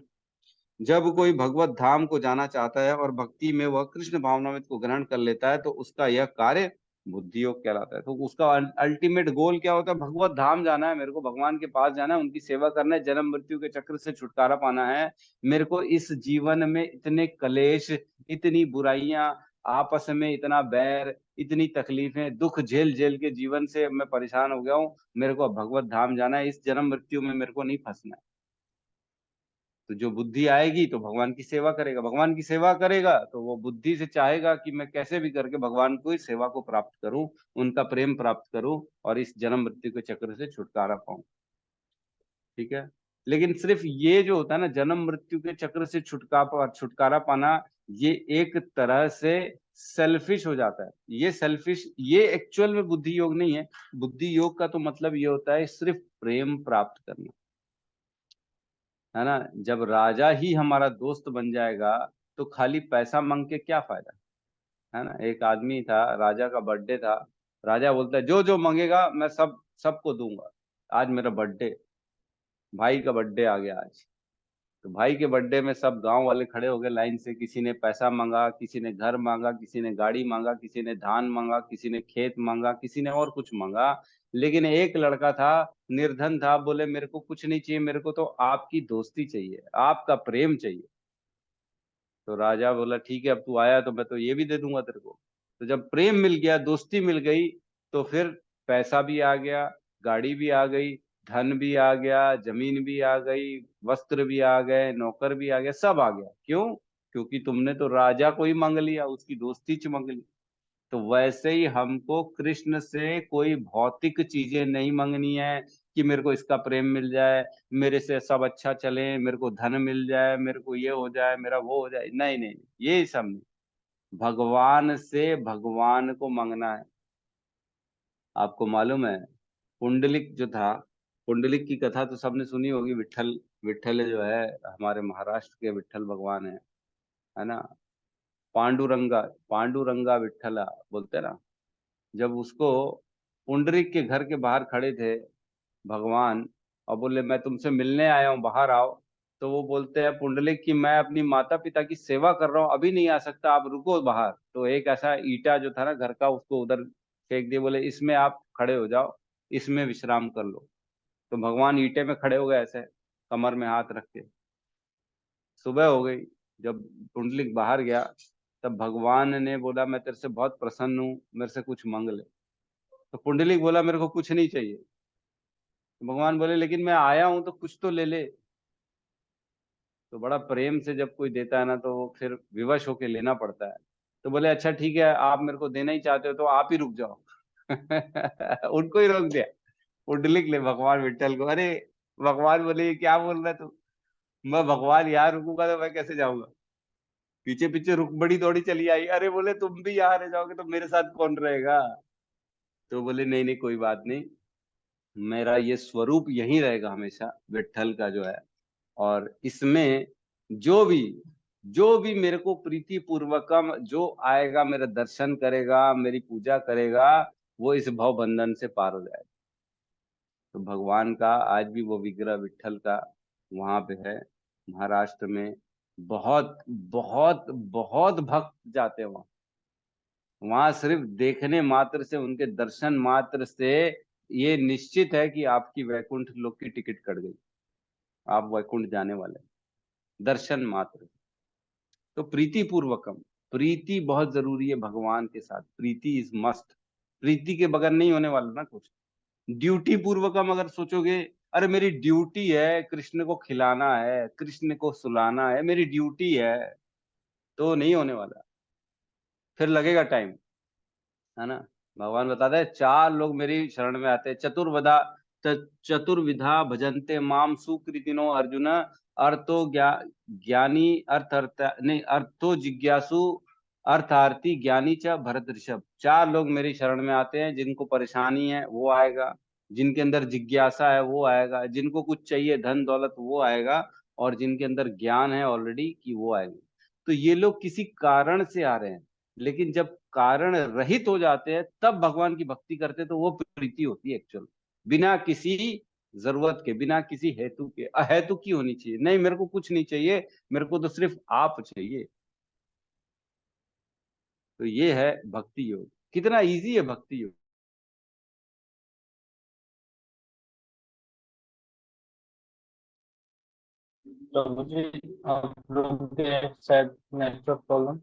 Speaker 1: जब कोई भगवत धाम को जाना चाहता है और भक्ति में वह कृष्ण भावनामृत को ग्रहण कर लेता है, तो उसका यह कार्य बुद्धि योग कहलाता है। तो उसका अल्टीमेट गोल क्या होता है? भगवत धाम जाना है, मेरे को भगवान के पास जाना है, उनकी सेवा करना है, जन्म मृत्यु के चक्र से छुटकारा पाना है। मेरे को इस जीवन में इतने कलेश, इतनी बुराइयां, आपस में इतना बैर, इतनी तकलीफें, दुख झेल झेल के जीवन से मैं परेशान हो गया हूँ। मेरे को भगवत धाम जाना है, इस जन्म मृत्यु में मेरे को नहीं फंसना है। तो जो बुद्धि आएगी तो भगवान की सेवा करेगा, भगवान की सेवा करेगा तो वो बुद्धि से चाहेगा कि मैं कैसे भी करके भगवान को इस सेवा को प्राप्त करूं, उनका प्रेम प्राप्त करूं और इस जन्म मृत्यु के चक्र से छुटकारा पाऊं। ठीक है। लेकिन सिर्फ ये जो होता है ना, जन्म मृत्यु के चक्र से छुटकारा पाना, ये एक तरह से सेल्फिश हो जाता है। ये सेल्फिश, ये एक्चुअल में बुद्धि योग नहीं है। बुद्धि योग का तो मतलब ये होता है सिर्फ प्रेम प्राप्त करना, है ना। जब राजा ही हमारा दोस्त बन जाएगा तो खाली पैसा मांग के क्या फायदा, है ना। एक आदमी था, राजा का बर्थडे था, राजा बोलता है जो जो मांगेगा मैं सबको दूंगा। आज मेरा बर्थडे, भाई का बर्थडे आ गया आज, तो भाई के बर्थडे में सब गांव वाले खड़े हो गए लाइन से। किसी ने पैसा मांगा, किसी ने घर मांगा, किसी ने गाड़ी मांगा, किसी ने धान मांगा, किसी ने खेत मांगा, किसी ने और कुछ मांगा। लेकिन एक लड़का था, निर्धन था, बोले मेरे को कुछ नहीं चाहिए, मेरे को तो आपकी दोस्ती चाहिए, आपका प्रेम चाहिए। तो राजा बोला ठीक है, अब तू आया तो मैं तो ये भी दे दूंगा तेरे को। तो जब प्रेम मिल गया, दोस्ती मिल गई, तो फिर पैसा भी आ गया, गाड़ी भी आ गई, धन भी आ गया, जमीन भी आ गई, वस्त्र भी आ गए, नौकर भी आ गया, सब आ गया। क्यों? क्योंकि तुमने तो राजा को ही मांग लिया, उसकी दोस्ती च मांग ली। तो वैसे ही हमको कृष्ण से कोई भौतिक चीजें नहीं मांगनी है कि मेरे को इसका प्रेम मिल जाए, मेरे से सब अच्छा चले, मेरे को धन मिल जाए, मेरे को ये हो जाए, मेरा वो हो जाए। नहीं नहीं, ये सब नहीं। भगवान से भगवान को मांगना है। आपको मालूम है, पुंडलिक जो था, पुंडलिक की कथा तो सबने सुनी होगी। विट्ठल, विट्ठल जो है हमारे महाराष्ट्र के विट्ठल भगवान है ना। पांडुरंगा, पांडुरंगा विट्ठला बोलते हैं ना। जब उसको पुंडरीक के घर के बाहर खड़े थे भगवान, और बोले मैं तुमसे मिलने आया हूँ, बाहर आओ। तो वो बोलते हैं पुंडलिक कि मैं अपनी माता पिता की सेवा कर रहा हूँ, अभी नहीं आ सकता, आप रुको बाहर। तो एक ऐसा ईटा जो था ना घर का, उसको उधर फेंक दिए, बोले इसमें आप खड़े हो जाओ, इसमें विश्राम कर लो। तो भगवान ईटे में खड़े हो गए ऐसे, कमर में हाथ रख के। सुबह हो गई, जब पुंडलिक बाहर गया, तब भगवान ने बोला मैं तेरे से बहुत प्रसन्न हूँ, मेरे से कुछ मांग ले। तो पुंडलिक बोला मेरे को कुछ नहीं चाहिए। तो भगवान बोले लेकिन मैं आया हूं तो कुछ तो ले ले। तो बड़ा प्रेम से जब कोई देता है ना, तो वो फिर विवश होके लेना पड़ता है। तो बोले अच्छा ठीक है, आप मेरे को देना ही चाहते हो तो आप ही रुक जाओ। उनको ही रोक दिया। पुंडलिक ले भगवान विट्ठल को, अरे भगवान बोले ये क्या बोल रहा है तू, मैं भगवान यहाँ रुकूंगा तो मैं कैसे जाऊंगा। पीछे पीछे रुक बड़ी दौड़ी चली आई, अरे बोले तुम भी यहाँ रह जाओगे तो मेरे साथ कौन रहेगा। तो बोले नहीं नहीं कोई बात नहीं, मेरा ये स्वरूप यही रहेगा हमेशा, विट्ठल का जो है। और इसमें जो भी जो भी मेरे को प्रीति पूर्वकम जो आएगा, मेरा दर्शन करेगा, मेरी पूजा करेगा, वो इस भव बंधन से पार हो जाएगा। तो भगवान का आज भी वो विग्रह विट्ठल का वहां पे है महाराष्ट्र में। बहुत बहुत बहुत भक्त जाते हैं वहां। वहां सिर्फ देखने मात्र से, उनके दर्शन मात्र से ये निश्चित है कि आपकी वैकुंठ लोक की टिकट कट गई, आप वैकुंठ जाने वाले हैं, दर्शन मात्र। तो प्रीति पूर्वकम, प्रीति बहुत जरूरी है भगवान के साथ, प्रीति इज मस्ट। प्रीति के बगैर नहीं होने वाला ना कुछ। ड्यूटी पूर्वकम अगर सोचोगे, अरे मेरी ड्यूटी है कृष्ण को खिलाना है, कृष्ण को सुलाना है, मेरी ड्यूटी है, तो नहीं होने वाला, फिर लगेगा टाइम, है ना। भगवान बताते हैं चार लोग मेरी शरण में आते हैं, चतुर्विधा भजन्ते माम सुकृतिनो अर्जुन। अर्थो ज्ञानी, अर्थ अर्थ नहीं, अर्थो जिज्ञासु, अर्थार्थी ज्ञानी च भरत ऋषभ। 4 लोग मेरी शरण में आते हैं, जिनको परेशानी है वो आएगा, जिनके अंदर जिज्ञासा है वो आएगा, जिनको कुछ चाहिए धन दौलत वो आएगा, और जिनके अंदर ज्ञान है ऑलरेडी कि वो आएंगे। तो ये लोग किसी कारण से आ रहे हैं, लेकिन जब कारण रहित हो जाते हैं तब भगवान की भक्ति करते हैं, तो वो प्रीति होती है एक्चुअल, बिना किसी जरूरत के, बिना किसी हेतु के। अहेतु की होनी चाहिए, नहीं मेरे को कुछ नहीं चाहिए, मेरे को तो सिर्फ आप चाहिए। तो ये है भक्ति योग। कितना इजी है भक्ति योग।
Speaker 2: तो मुझे आप लोग के शायद नेटवर्क प्रॉब्लम।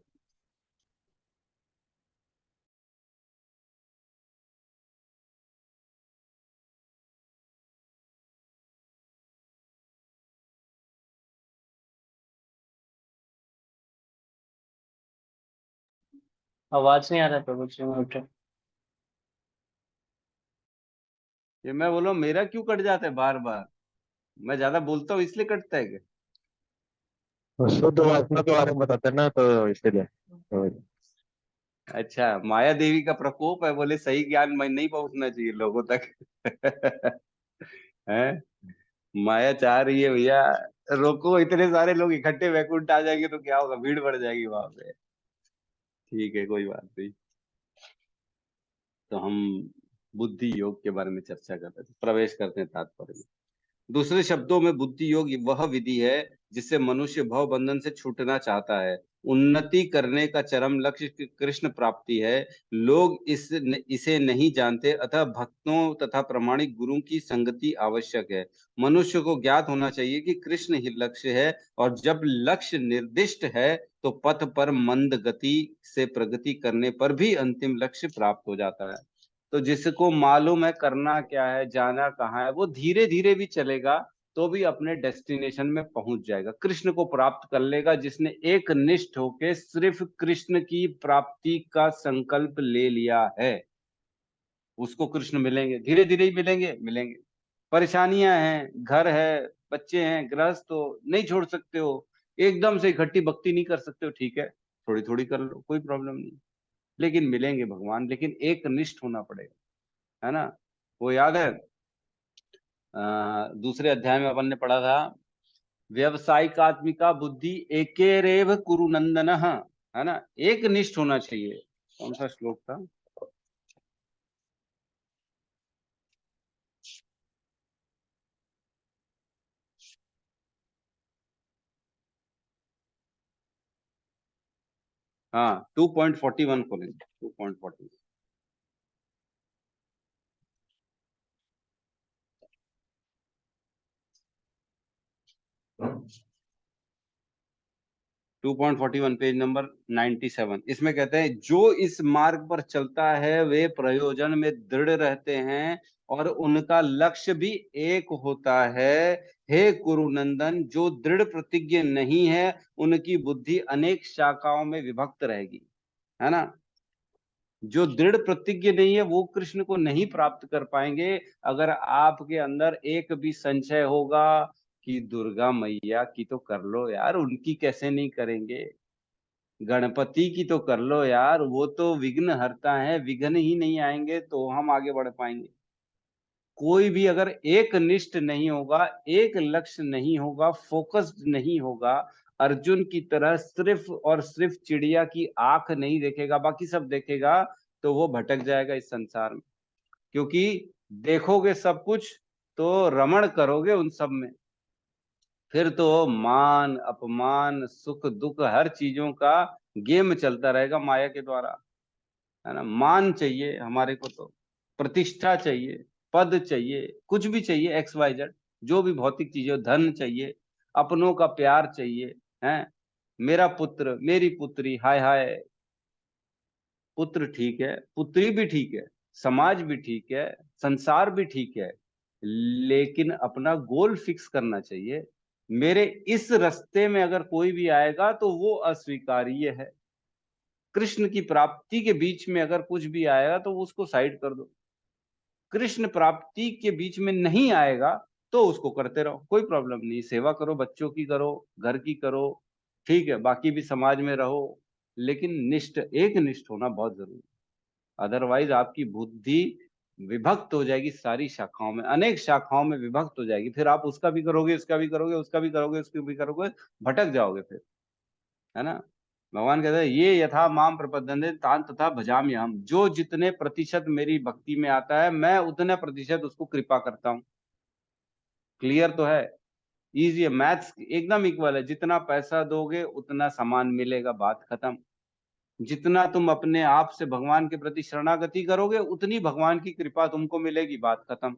Speaker 2: आवाज नहीं आ रहा प्रभु जी मुझे।
Speaker 1: ये मैं बोला मेरा क्यों कट जाता है बार बार, मैं ज्यादा बोलता हूँ इसलिए कटता है क्या?
Speaker 5: तो शुद्ध वासना के बारे में बताते हैं ना, तो इसीलिए तो
Speaker 1: अच्छा, माया देवी का प्रकोप है, बोले सही ज्ञान में नहीं पहुंचना चाहिए लोगों तक। है, माया चाह रही है भैया रोको, इतने सारे लोग इकट्ठे वैकुंठ आ जाएंगे तो क्या होगा, भीड़ बढ़ जाएगी वहां पे। ठीक है, कोई बात नहीं। तो हम बुद्धि योग के बारे में चर्चा कर रहे थे, प्रवेश करते हैं तात्पर्य में। दूसरे शब्दों में बुद्धि योग वह विधि है जिससे मनुष्य भव बंधन से छूटना चाहता है। उन्नति करने का चरम लक्ष्य कृष्ण प्राप्ति है। लोग इसे नहीं जानते, अतः भक्तों तथा प्रमाणिक गुरु की संगति आवश्यक है। मनुष्य को ज्ञात होना चाहिए कि कृष्ण ही लक्ष्य है, और जब लक्ष्य निर्दिष्ट है तो पथ पर मंद गति से प्रगति करने पर भी अंतिम लक्ष्य प्राप्त हो जाता है। तो जिसको मालूम है करना क्या है, जाना कहाँ है, वो धीरे धीरे भी चलेगा तो भी अपने डेस्टिनेशन में पहुंच जाएगा, कृष्ण को प्राप्त कर लेगा। जिसने एक निष्ठ होके सिर्फ कृष्ण की प्राप्ति का संकल्प ले लिया है, उसको कृष्ण मिलेंगे, धीरे धीरे ही मिलेंगे मिलेंगे। परेशानियां हैं, घर है, बच्चे हैं, गृहस्थ हो, नहीं छोड़ सकते हो, एकदम से इकट्ठी भक्ति नहीं कर सकते हो, ठीक है, थोड़ी थोड़ी कर लो, कोई प्रॉब्लम नहीं। लेकिन मिलेंगे भगवान, लेकिन एक निष्ठ होना पड़ेगा, है ना। वो याद है दूसरे अध्याय में अपन ने पढ़ा था, व्यावसायिकात्मिका बुद्धि एकेरेव कुरु नंदन, है ना, एक निष्ठ होना चाहिए। कौन सा श्लोक था? हाँ, 2.41 खोलेंगे, 2.41। 2.41 पेज नंबर 97। इसमें कहते हैं जो इस मार्ग पर चलता है वे प्रयोजन में दृढ़ रहते हैं और उनका लक्ष्य भी एक होता है। हे कुरुनंदन, जो दृढ़ प्रतिज्ञ नहीं है उनकी बुद्धि अनेक शाखाओं में विभक्त रहेगी, है ना। जो दृढ़ प्रतिज्ञ नहीं है वो कृष्ण को नहीं प्राप्त कर पाएंगे। अगर आपके अंदर एक भी संशय होगा कि दुर्गा मैया की तो कर लो यार, उनकी कैसे नहीं करेंगे, गणपति की तो कर लो यार, वो तो विघ्न हरता है, विघ्न ही नहीं आएंगे तो हम आगे बढ़ पाएंगे। कोई भी अगर एक निष्ठ नहीं होगा, एक लक्ष्य नहीं होगा, फोकस्ड नहीं होगा, अर्जुन की तरह सिर्फ और सिर्फ चिड़िया की आंख नहीं देखेगा, बाकी सब देखेगा, तो वो भटक जाएगा इस संसार में। क्योंकि देखोगे सब कुछ तो रमण करोगे उन सब में, फिर तो मान अपमान सुख दुख हर चीजों का गेम चलता रहेगा माया के द्वारा, है ना। मान चाहिए हमारे को, तो प्रतिष्ठा चाहिए, पद चाहिए, कुछ भी चाहिए, एक्स वाई जेड, जो भी भौतिक चीजें, धन चाहिए, अपनों का प्यार चाहिए, है। मेरा पुत्र मेरी पुत्री, हाय हाय, पुत्र ठीक है, पुत्री भी ठीक है, समाज भी ठीक है, संसार भी ठीक है, लेकिन अपना गोल फिक्स करना चाहिए। मेरे इस रास्ते में अगर कोई भी आएगा तो वो अस्वीकार्य है। कृष्ण की प्राप्ति के बीच में अगर कुछ भी आएगा तो उसको साइड कर दो। कृष्ण प्राप्ति के बीच में नहीं आएगा तो उसको करते रहो, कोई प्रॉब्लम नहीं। सेवा करो, बच्चों की करो, घर की करो, ठीक है, बाकी भी समाज में रहो, लेकिन एक निष्ठ होना बहुत जरूरी है। अदरवाइज आपकी बुद्धि विभक्त हो जाएगी, सारी शाखाओं में, अनेक शाखाओं में विभक्त हो जाएगी। फिर आप उसका भी करोगे, इसका भी करोगे, उसका भी करोगे, उसका भी करोगे, भटक जाओगे फिर, है ना। भगवान कहते हैं ये यथा माम प्रपद्यन्ते तान तथा भजामि हम, जो जितने प्रतिशत मेरी भक्ति में आता है मैं उतने प्रतिशत उसको कृपा करता हूँ। क्लियर तो है, इजी है, मैथ्स एकदम इक्वल है। जितना पैसा दोगे उतना सामान मिलेगा, बात खत्म। जितना तुम अपने आप से भगवान के प्रति शरणागति करोगे उतनी भगवान की कृपा तुमको मिलेगी, बात खत्म।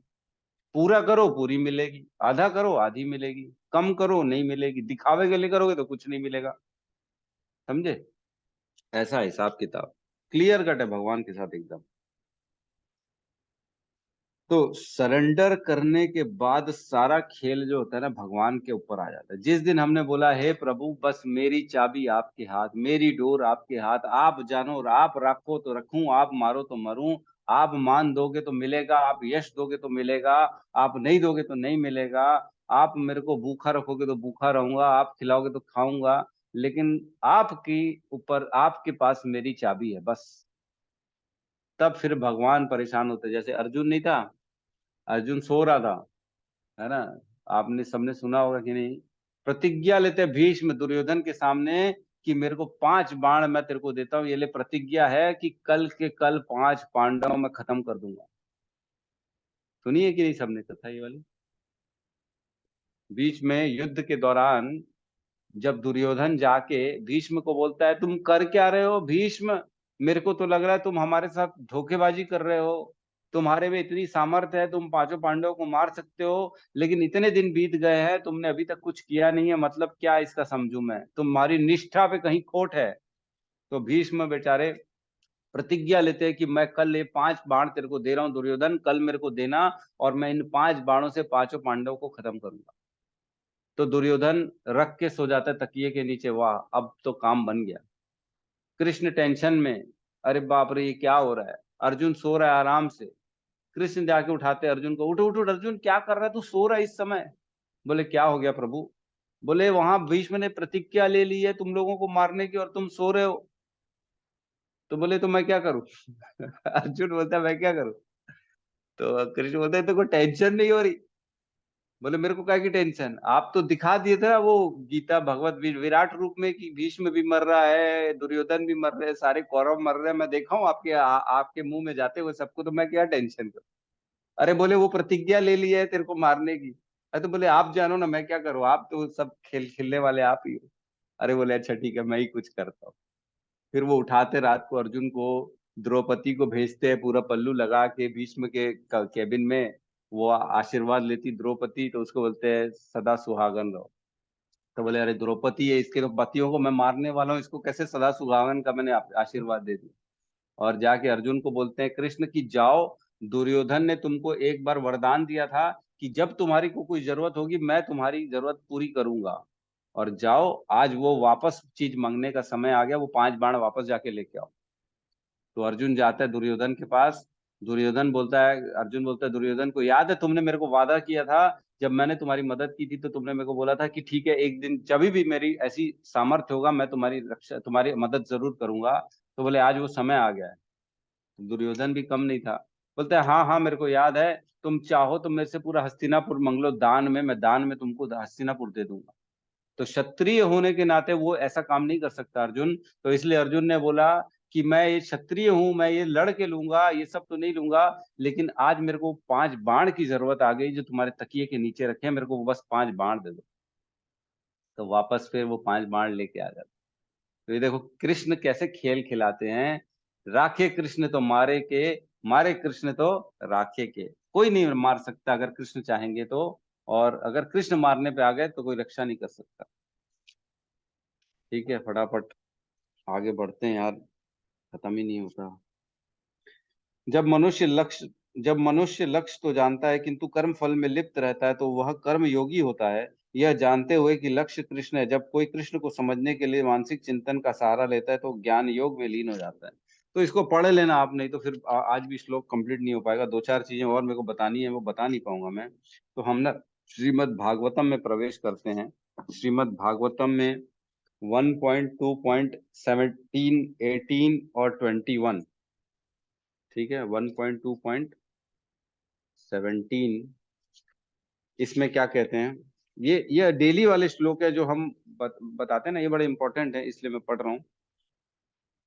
Speaker 1: पूरा करो पूरी मिलेगी, आधा करो आधी मिलेगी, कम करो नहीं मिलेगी, दिखावे के लिए करोगे तो कुछ नहीं मिलेगा। समझे? ऐसा हिसाब किताब क्लियर कट है भगवान के साथ एकदम। तो सरेंडर करने के बाद सारा खेल जो होता है ना भगवान के ऊपर आ जाता है। जिस दिन हमने बोला हे प्रभु बस मेरी चाबी आपके हाथ, मेरी डोर आपके हाथ, आप जानो और आप रखो तो रखूं, आप मारो तो मरूं, आप मान दोगे तो मिलेगा, आप यश दोगे तो मिलेगा, आप नहीं दोगे तो नहीं मिलेगा, आप मेरे को भूखा रखोगे तो भूखा रहूंगा, आप खिलाओगे तो खाऊंगा, लेकिन आपकी ऊपर आपके पास मेरी चाबी है बस। तब फिर भगवान परेशान होते। जैसे अर्जुन नहीं था, अर्जुन सो रहा था, है ना, आपने सबने सुना होगा कि नहीं, प्रतिज्ञा लेते भीष्म दुर्योधन के सामने कि मेरे को 5 बाण मैं तेरे को देता हूं, ये ले प्रतिज्ञा है कि कल के कल 5 पांडव मैं खत्म कर दूंगा। सुनिए कि नहीं सबने कथा ये वाली। बीच में युद्ध के दौरान जब दुर्योधन जाके भीष्म को बोलता है तुम कर क्या रहे हो भीष्म, मेरे को तो लग रहा है तुम हमारे साथ धोखेबाजी कर रहे हो, तुम्हारे में इतनी सामर्थ्य है, तुम 5 पांडवों को मार सकते हो, लेकिन इतने दिन बीत गए हैं तुमने अभी तक कुछ किया नहीं है, मतलब क्या इसका समझू मैं, तुम्हारी निष्ठा पे कहीं खोट है। तो भीष्म बेचारे प्रतिज्ञा लेते हैं कि मैं कल ये 5 बाण तेरे को दे रहा हूं दुर्योधन, कल मेरे को देना और मैं इन 5 बाणों से 5 पांडवों को खत्म करूंगा। तो दुर्योधन रख के सो जाता है तकिए के नीचे, वाह अब तो काम बन गया। कृष्ण टेंशन में, अरे बाप रे ये क्या हो रहा है, अर्जुन सो रहा है आराम से, कृष्ण जाके उठाते अर्जुन को, उठ उठ उठ अर्जुन क्या कर रहा है, तू सो रहा है इस समय। बोले क्या हो गया प्रभु। बोले वहां भीष्म ने प्रतिज्ञा ले ली है तुम लोगों को मारने की और तुम सो रहे हो। तो बोले तो मैं क्या करूं अर्जुन बोलता है मैं क्या करूं। तो कृष्ण बोलता है तो कोई टेंशन नहीं हो रही। बोले मेरे को क्या की टेंशन, आप तो दिखा दिए थे ना वो गीता भगवत विराट रूप में कि भीष्म भी मर रहा है, दुर्योधन भी मर रहे हैं, सारे कौरव मर रहे हैं, मैं देखा हूँ आपके मुंह में जाते हुए सबको, तो मैं क्या टेंशन करूं। अरे बोले वो प्रतिज्ञा ले ली है तेरे को मारने की। अरे तो बोले आप जानो ना मैं क्या करूं, आप तो सब खेल खेलने वाले आप ही हो। अरे बोले अच्छा ठीक है मैं ही कुछ करता हूँ। फिर वो उठाते रात को अर्जुन को, द्रौपदी को भेजते हैं पूरा पल्लू लगा के भीष्म के केबिन में। वो आशीर्वाद लेती द्रौपदी, तो उसको बोलते हैं सदा सुहागन रहो। तो बोले अरे द्रौपदी है, इसके तो पतियों को मैं मारने वाला हूँ, इसको कैसे सदा सुहागन का मैंने आशीर्वाद दे दिया। और जाके अर्जुन को बोलते हैं कृष्ण की जाओ, दुर्योधन ने तुमको एक बार वरदान दिया था कि जब तुम्हारी को कोई जरूरत होगी मैं तुम्हारी जरूरत पूरी करूंगा, और जाओ आज वो वापस चीज मांगने का समय आ गया, वो 5 बाण वापस जाके लेके आओ। तो अर्जुन जाता है दुर्योधन के पास। दुर्योधन बोलता है, अर्जुन बोलता है दुर्योधन को, याद है तुमने मेरे को वादा किया था, जब मैंने तुम्हारी मदद की थी तो तुमने मेरे को बोला था कि ठीक है एक दिन जब भी मेरी ऐसी सामर्थ्य होगा मैं तुम्हारी रक्षा तुम्हारी मदद जरूर करूंगा। तो बोले आज वो समय आ गया है। दुर्योधन भी कम नहीं था, बोलता है हाँ हाँ मेरे को याद है, तुम चाहो तो मेरे से पूरा हस्तिनापुर मांग लो दान में, मैं दान में तुमको हस्तिनापुर दे दूंगा। तो क्षत्रिय होने के नाते वो ऐसा काम नहीं कर सकता अर्जुन। तो इसलिए अर्जुन ने बोला कि मैं ये क्षत्रिय हूं, मैं ये लड़ के लूंगा, ये सब तो नहीं लूंगा, लेकिन आज मेरे को 5 बाण की जरूरत आ गई जो तुम्हारे तकिए के नीचे रखे हैं, मेरे को बस 5 बाण दे दो। तो वापस फिर वो 5 बाण लेके आ जाते। तो ये देखो कृष्ण कैसे खेल खिलाते हैं, राखे कृष्ण तो मारे के, मारे कृष्ण तो राखे के। कोई नहीं मार सकता अगर कृष्ण चाहेंगे तो, और अगर कृष्ण मारने पे आ गए तो कोई रक्षा नहीं कर सकता। ठीक है फटाफट आगे बढ़ते हैं यार, खत्म ही नहीं होता। जब मनुष्य लक्ष्य जब मनुष्य लक्ष्य तो जानता है किंतु कर्म फल में लिप्त रहता है तो वह कर्म योगी होता है, यह जानते हुए कि लक्ष्य कृष्ण है। जब कोई कृष्ण को समझने के लिए मानसिक चिंतन का सहारा लेता है तो ज्ञान योग में लीन हो जाता है। तो इसको पढ़ लेना आप, नहीं तो फिर आज भी श्लोक कंप्लीट नहीं हो पाएगा। 2-4 चीजें और मेरे को बतानी है, वो बता नहीं पाऊंगा मैं। तो हम ना श्रीमद् भागवतम में प्रवेश करते हैं। श्रीमद् भागवतम में 1.2.17, 18 और 21। ठीक है, 1.2.17 इसमें क्या कहते हैं, ये डेली वाले श्लोक है जो हम बताते हैं ना, ये बड़े इंपॉर्टेंट है इसलिए मैं पढ़ रहा हूँ।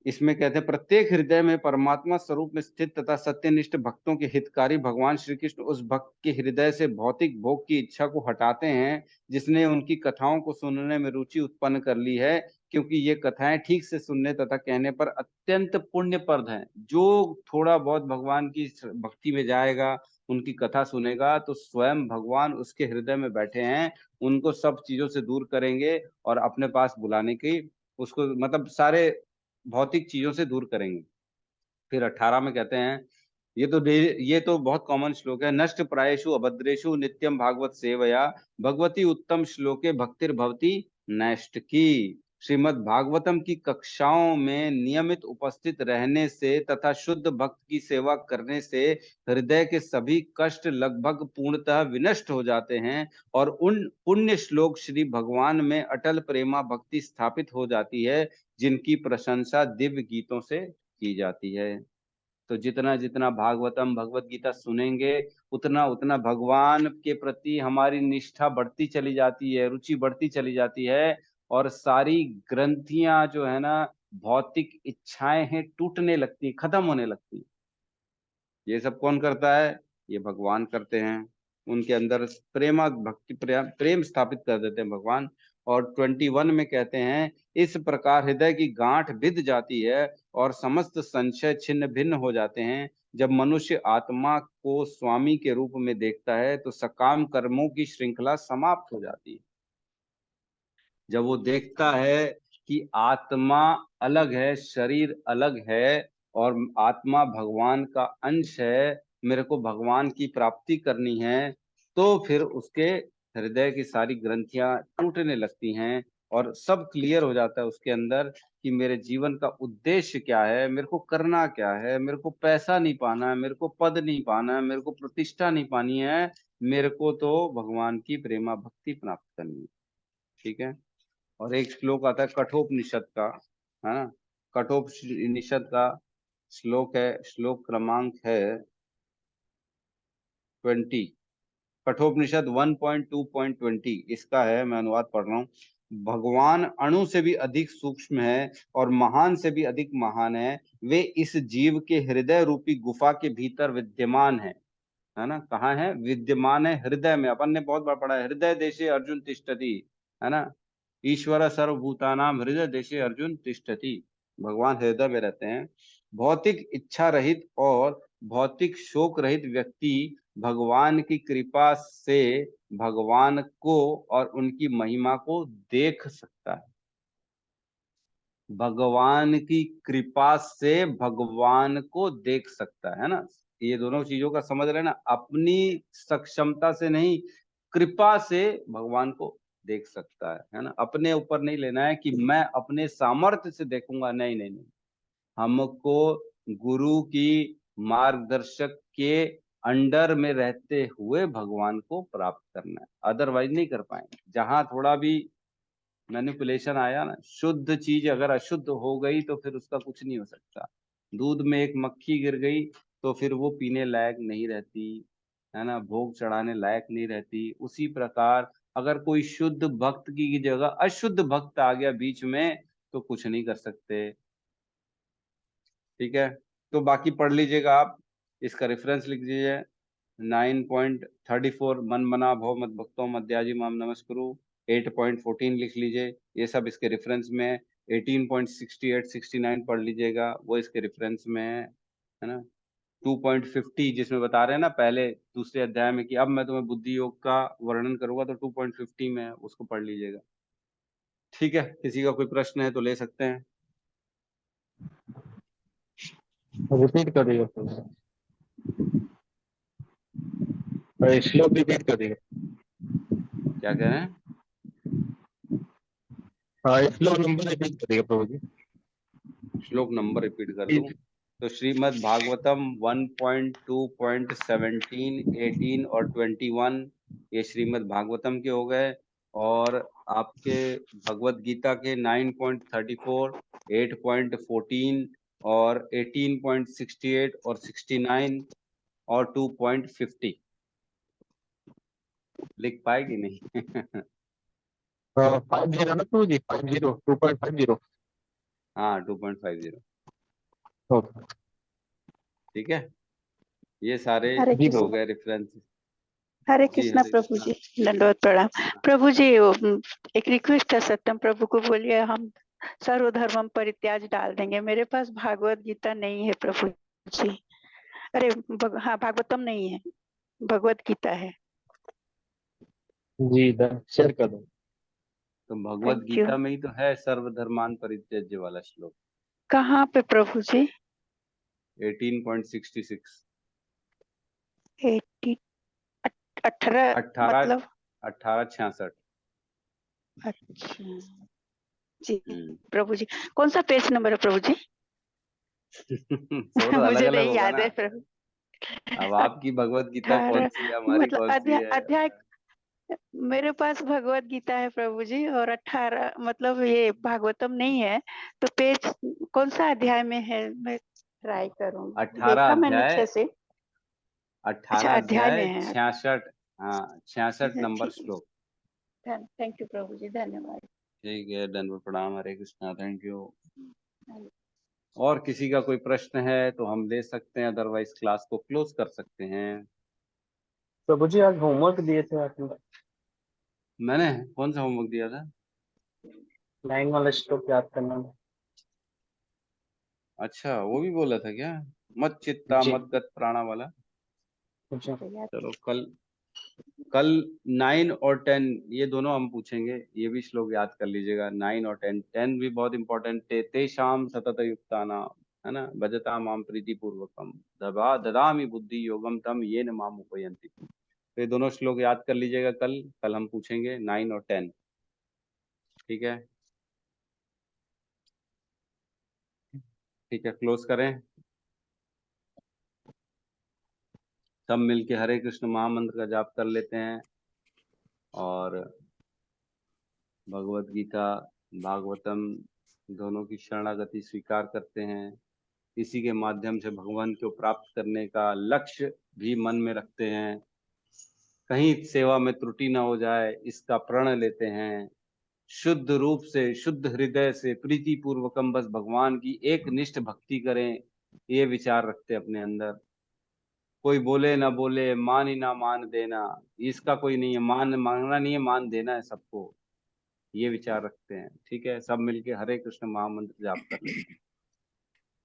Speaker 1: इसमें कहते हैं प्रत्येक हृदय में परमात्मा स्वरूप में स्थित तथा सत्यनिष्ठ भक्तों के हितकारी भगवान श्री कृष्ण उस भक्त के हृदय से भौतिक भोग की इच्छा को हटाते हैं जिसने उनकी कथाओं को सुनने में रुचि उत्पन्न कर ली है, क्योंकि ये कथाएं ठीक से सुनने तथा कहने पर अत्यंत पुण्यप्रद हैं। जो थोड़ा बहुत भगवान की भक्ति में जाएगा, उनकी कथा सुनेगा, तो स्वयं भगवान उसके हृदय में बैठे हैं, उनको सब चीजों से दूर करेंगे और अपने पास बुलाने की, उसको मतलब सारे भौतिक चीजों से दूर करेंगे। फिर 18 में कहते हैं, ये तो बहुत कॉमन श्लोक है, नष्ट प्रायेषु अभद्रेषु नित्यम भागवत सेवया भगवती उत्तम श्लोके भक्तिर्भवती नष्ट की। श्रीमद् भागवतम की कक्षाओं में नियमित उपस्थित रहने से तथा शुद्ध भक्त की सेवा करने से हृदय के सभी कष्ट लगभग पूर्णतः विनष्ट हो जाते हैं और उन पुण्य श्लोक श्री भगवान में अटल प्रेमा भक्ति स्थापित हो जाती है, जिनकी प्रशंसा दिव्य गीतों से की जाती है। तो जितना जितना भागवतम भगवत गीता सुनेंगे, उतना उतना भगवान के प्रति हमारी निष्ठा बढ़ती चली जाती है, रुचि बढ़ती चली जाती है, और सारी ग्रंथियां जो है ना, भौतिक इच्छाएं हैं, टूटने लगती, खत्म होने लगती। ये सब कौन करता है? ये भगवान करते हैं। उनके अंदर प्रेमा भक्ति प्रेम स्थापित कर देते हैं भगवान। और 21 में कहते हैं, इस प्रकार हृदय की गांठ भिद जाती है और समस्त संशय छिन्न भिन्न हो जाते हैं। जब मनुष्य आत्मा को स्वामी के रूप में देखता है तो सकाम कर्मों की श्रृंखला समाप्त हो जाती है। जब वो देखता है कि आत्मा अलग है, शरीर अलग है, और आत्मा भगवान का अंश है, मेरे को भगवान की प्राप्ति करनी है, तो फिर उसके हृदय की सारी ग्रंथियां टूटने लगती हैं और सब क्लियर हो जाता है उसके अंदर कि मेरे जीवन का उद्देश्य क्या है, मेरे को करना क्या है। मेरे को पैसा नहीं पाना है, मेरे को पद नहीं पाना है, मेरे को प्रतिष्ठा नहीं पानी है, मेरे को तो भगवान की प्रेमा भक्ति प्राप्त करनी है। ठीक है। और एक श्लोक आता है कठोपनिषद का, है ना, कठोपनिषद का श्लोक है, श्लोक क्रमांक है 20। कठोपनिषद 1.2.20 इसका है, मैं अनुवाद पढ़ रहा हूँ। भगवान अणु से भी अधिक सूक्ष्म है और महान से भी अधिक महान है। वे इस जीव के हृदय रूपी गुफा के भीतर विद्यमान है ना। कहाँ है? विद्यमान है हृदय में। अपन ने बहुत बार पढ़ा है, हृदय देशे अर्जुन तिष्ठति, है ना। ईश्वर सर्वभूतानाम हृदय देशे अर्जुन तिष्ठति। भगवान हृदय में रहते हैं। भौतिक इच्छा रहित और भौतिक शोक रहित व्यक्ति भगवान की कृपा से भगवान को और उनकी महिमा को देख सकता है। भगवान की कृपा से भगवान को देख सकता है ना। ये दोनों चीजों का समझ रहे ना, अपनी सक्षमता से नहीं, कृपा से भगवान को देख सकता है ना। अपने ऊपर नहीं लेना है कि मैं अपने सामर्थ्य से देखूंगा, नहीं नहीं नहीं। हमको गुरु की मार्गदर्शक के अंडर में रहते हुए भगवान को प्राप्त करना है, अदरवाइज नहीं कर पाएंगे। जहां थोड़ा भी मैनिपुलेशन आया ना, शुद्ध चीज अगर अशुद्ध हो गई तो फिर उसका कुछ नहीं हो सकता। दूध में एक मक्खी गिर गई तो फिर वो पीने लायक नहीं रहती, है ना, भोग चढ़ाने लायक नहीं रहती। उसी प्रकार अगर कोई शुद्ध भक्त की जगह अशुद्ध भक्त आ गया बीच में तो कुछ नहीं कर सकते। ठीक है, तो बाकी पढ़ लीजिएगा आप, इसका रेफरेंस लिख लीजिए 9.34 मन मना भव मत भक्तो मध्याजी माम नमस्कुरु। 8.14 लिख लीजिए, ये सब इसके रेफरेंस में। 18.68 69 पढ़ लीजिएगा, वो इसके रेफरेंस में है ना। 2.50 जिसमें बता रहे हैं ना पहले दूसरे अध्याय में कि अब मैं तुम्हें बुद्धि योग का वर्णन करूंगा, तो 2.50 में है, उसको पढ़ लीजिएगा। ठीक है, किसी का कोई प्रश्न है तो ले सकते हैं।
Speaker 5: रिपीट करिए श्लोक रिपीट करिए।
Speaker 1: क्या कह रहे हैं?
Speaker 5: हाँ, श्लोक नंबर रिपीट करिए प्रभु जी।
Speaker 1: श्लोक नंबर रिपीट कर दूं तो श्रीमद् भागवतम 1.2.17, 18 और 21 ये श्रीमद् भागवतम के हो गए। और आपके भगवत गीता के 9.34, 8.14 और 18.68 और 69 और 2.50 लिख पाएगी नहीं?
Speaker 5: 50 ना प्रभु जी, 50, 2.50।
Speaker 1: हाँ 2.50।
Speaker 5: ओके
Speaker 1: ठीक है, ये सारे
Speaker 6: हरे
Speaker 5: जी
Speaker 1: हो
Speaker 5: प्रभु।
Speaker 1: गए रेफरेंस।
Speaker 6: हरे
Speaker 1: जी
Speaker 6: कृष्णा
Speaker 1: हरे
Speaker 6: प्रभु
Speaker 1: कृष्णा।
Speaker 6: जी, दंडवत प्रणाम प्रभु जी। एक रिक्वेस्ट है, सत्यम प्रभु को बोलिए हम सर्वधर्मम परित्याज डाल देंगे। मेरे पास भागवत गीता नहीं है प्रभु जी। अरे हाँ, भागवतम नहीं है, भगवत गीता है।
Speaker 5: जी शेयर कर दो।
Speaker 1: तो भगवत
Speaker 6: थैंक यू।
Speaker 1: गीता में ही तो है सर्वधर्मान परित्यज्य वाला श्लोक,
Speaker 6: कहाँ पे प्रभु जी?
Speaker 1: 18.66।
Speaker 6: 18 मतलब
Speaker 1: 1866।
Speaker 6: अच्छा जी प्रभु जी। कौन सा पेज नंबर है प्रभु जी?
Speaker 1: सब तो अलग
Speaker 6: मुझे
Speaker 1: अलग
Speaker 6: नहीं
Speaker 1: होगा
Speaker 6: याद
Speaker 1: ना।
Speaker 6: है प्रभु।
Speaker 1: अब आपकी भगवत गीता
Speaker 6: 18
Speaker 1: कौन सी है, हमारी
Speaker 6: मतलब
Speaker 1: कौन सी है?
Speaker 6: अध्याय मेरे पास भगवत गीता है प्रभु जी, और 18 मतलब ये भागवतम नहीं है। तो पेज कौन सा अध्याय में है? मैं ट्राई करूंगी,
Speaker 1: 18
Speaker 6: देखा मैं
Speaker 1: अध्याय,
Speaker 6: नीचे से।
Speaker 1: 18
Speaker 6: अच्छा, अध्याय में
Speaker 1: अध्याय
Speaker 6: है।
Speaker 1: 66। हाँ 66 नंबर
Speaker 6: ठीक
Speaker 1: श्लोक।
Speaker 6: है, थैंक यू प्रभु जी, धन्यवाद।
Speaker 1: ठीक है, दंडवत प्रणाम, हरे कृष्णा, थैंक यू। और किसी का कोई प्रश्न है तो हम ले सकते हैं, अदरवाइज क्लास को क्लोज कर सकते हैं।
Speaker 2: प्रभु जी आज होमवर्क दिए थे आपने,
Speaker 1: मैंने कौन सा होमवर्क दिया था?
Speaker 2: 9 वाला श्लोक याद करना है।
Speaker 1: अच्छा, वो भी बोला था क्या? मत चित्ता
Speaker 2: जी
Speaker 1: मत गत प्राणा वाला।
Speaker 2: जी
Speaker 1: चलो कल 9 और 10 ये दोनों हम पूछेंगे, ये भी श्लोक याद कर लीजिएगा। 9 और 10, 10 भी बहुत इंपॉर्टेंट है। तेषाम सतत युक्ताना, है ना, भजता माम प्रीति पूर्वकम ददामि बुद्धि योगम तम येन माम उपयन्ति। तो ये दोनों श्लोक याद कर लीजिएगा, कल हम पूछेंगे 9 और 10। ठीक है, ठीक है, क्लोज करें। सब मिलके हरे कृष्ण महामंत्र का जाप कर लेते हैं और भगवत गीता भागवतम दोनों की शरणागति स्वीकार करते हैं। इसी के माध्यम से भगवान को प्राप्त करने का लक्ष्य भी मन में रखते हैं। कहीं सेवा में त्रुटि न हो जाए इसका प्रण लेते हैं। शुद्ध रूप से, शुद्ध हृदय से, प्रीति पूर्वकम बस भगवान की एक निष्ठ भक्ति करें, ये विचार रखते हैं अपने अंदर। कोई बोले ना बोले, मान ही ना मान देना, इसका कोई नहीं है। मान मांगना नहीं है, मान देना है सबको, ये विचार रखते हैं। ठीक है, सब मिलके हरे कृष्ण महामंत्र जाप कर लेते हैं।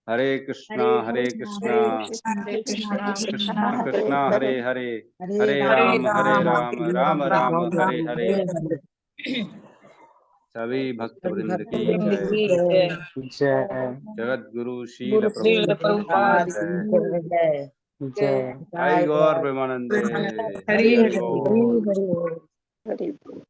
Speaker 1: हरे कृष्णा हरे कृष्णा
Speaker 6: हरे कृष्णा
Speaker 3: हरे
Speaker 6: कृष्णा
Speaker 3: कृष्णा
Speaker 6: कृष्णा
Speaker 1: कृष्णा
Speaker 6: हरे
Speaker 1: कृष्णा
Speaker 6: हरे,
Speaker 1: हरे हरे,
Speaker 4: हरे
Speaker 1: हरे
Speaker 3: हरे
Speaker 1: राम
Speaker 4: राम
Speaker 1: हरे
Speaker 3: राम
Speaker 1: राम, राम
Speaker 3: राम
Speaker 1: राम हरे
Speaker 3: राम
Speaker 1: हरे।
Speaker 3: हरे हरे।
Speaker 1: सभी भक्त
Speaker 4: हरि
Speaker 1: वृंद
Speaker 4: भक्त
Speaker 1: की
Speaker 3: वृंद
Speaker 1: जय।
Speaker 3: की
Speaker 4: जय।
Speaker 3: जय।
Speaker 2: जय
Speaker 1: जगत गुरु शील
Speaker 3: गुरु
Speaker 1: प्रभु
Speaker 3: श्रील
Speaker 1: की
Speaker 3: प्रभुपाद
Speaker 1: जय।
Speaker 4: जय
Speaker 2: जय।
Speaker 1: हरि
Speaker 4: जय
Speaker 1: गौर
Speaker 4: जय
Speaker 1: प्रेमानंदे।
Speaker 3: हरि
Speaker 1: हरि
Speaker 3: हरि
Speaker 1: बोल।
Speaker 6: हरि बोल।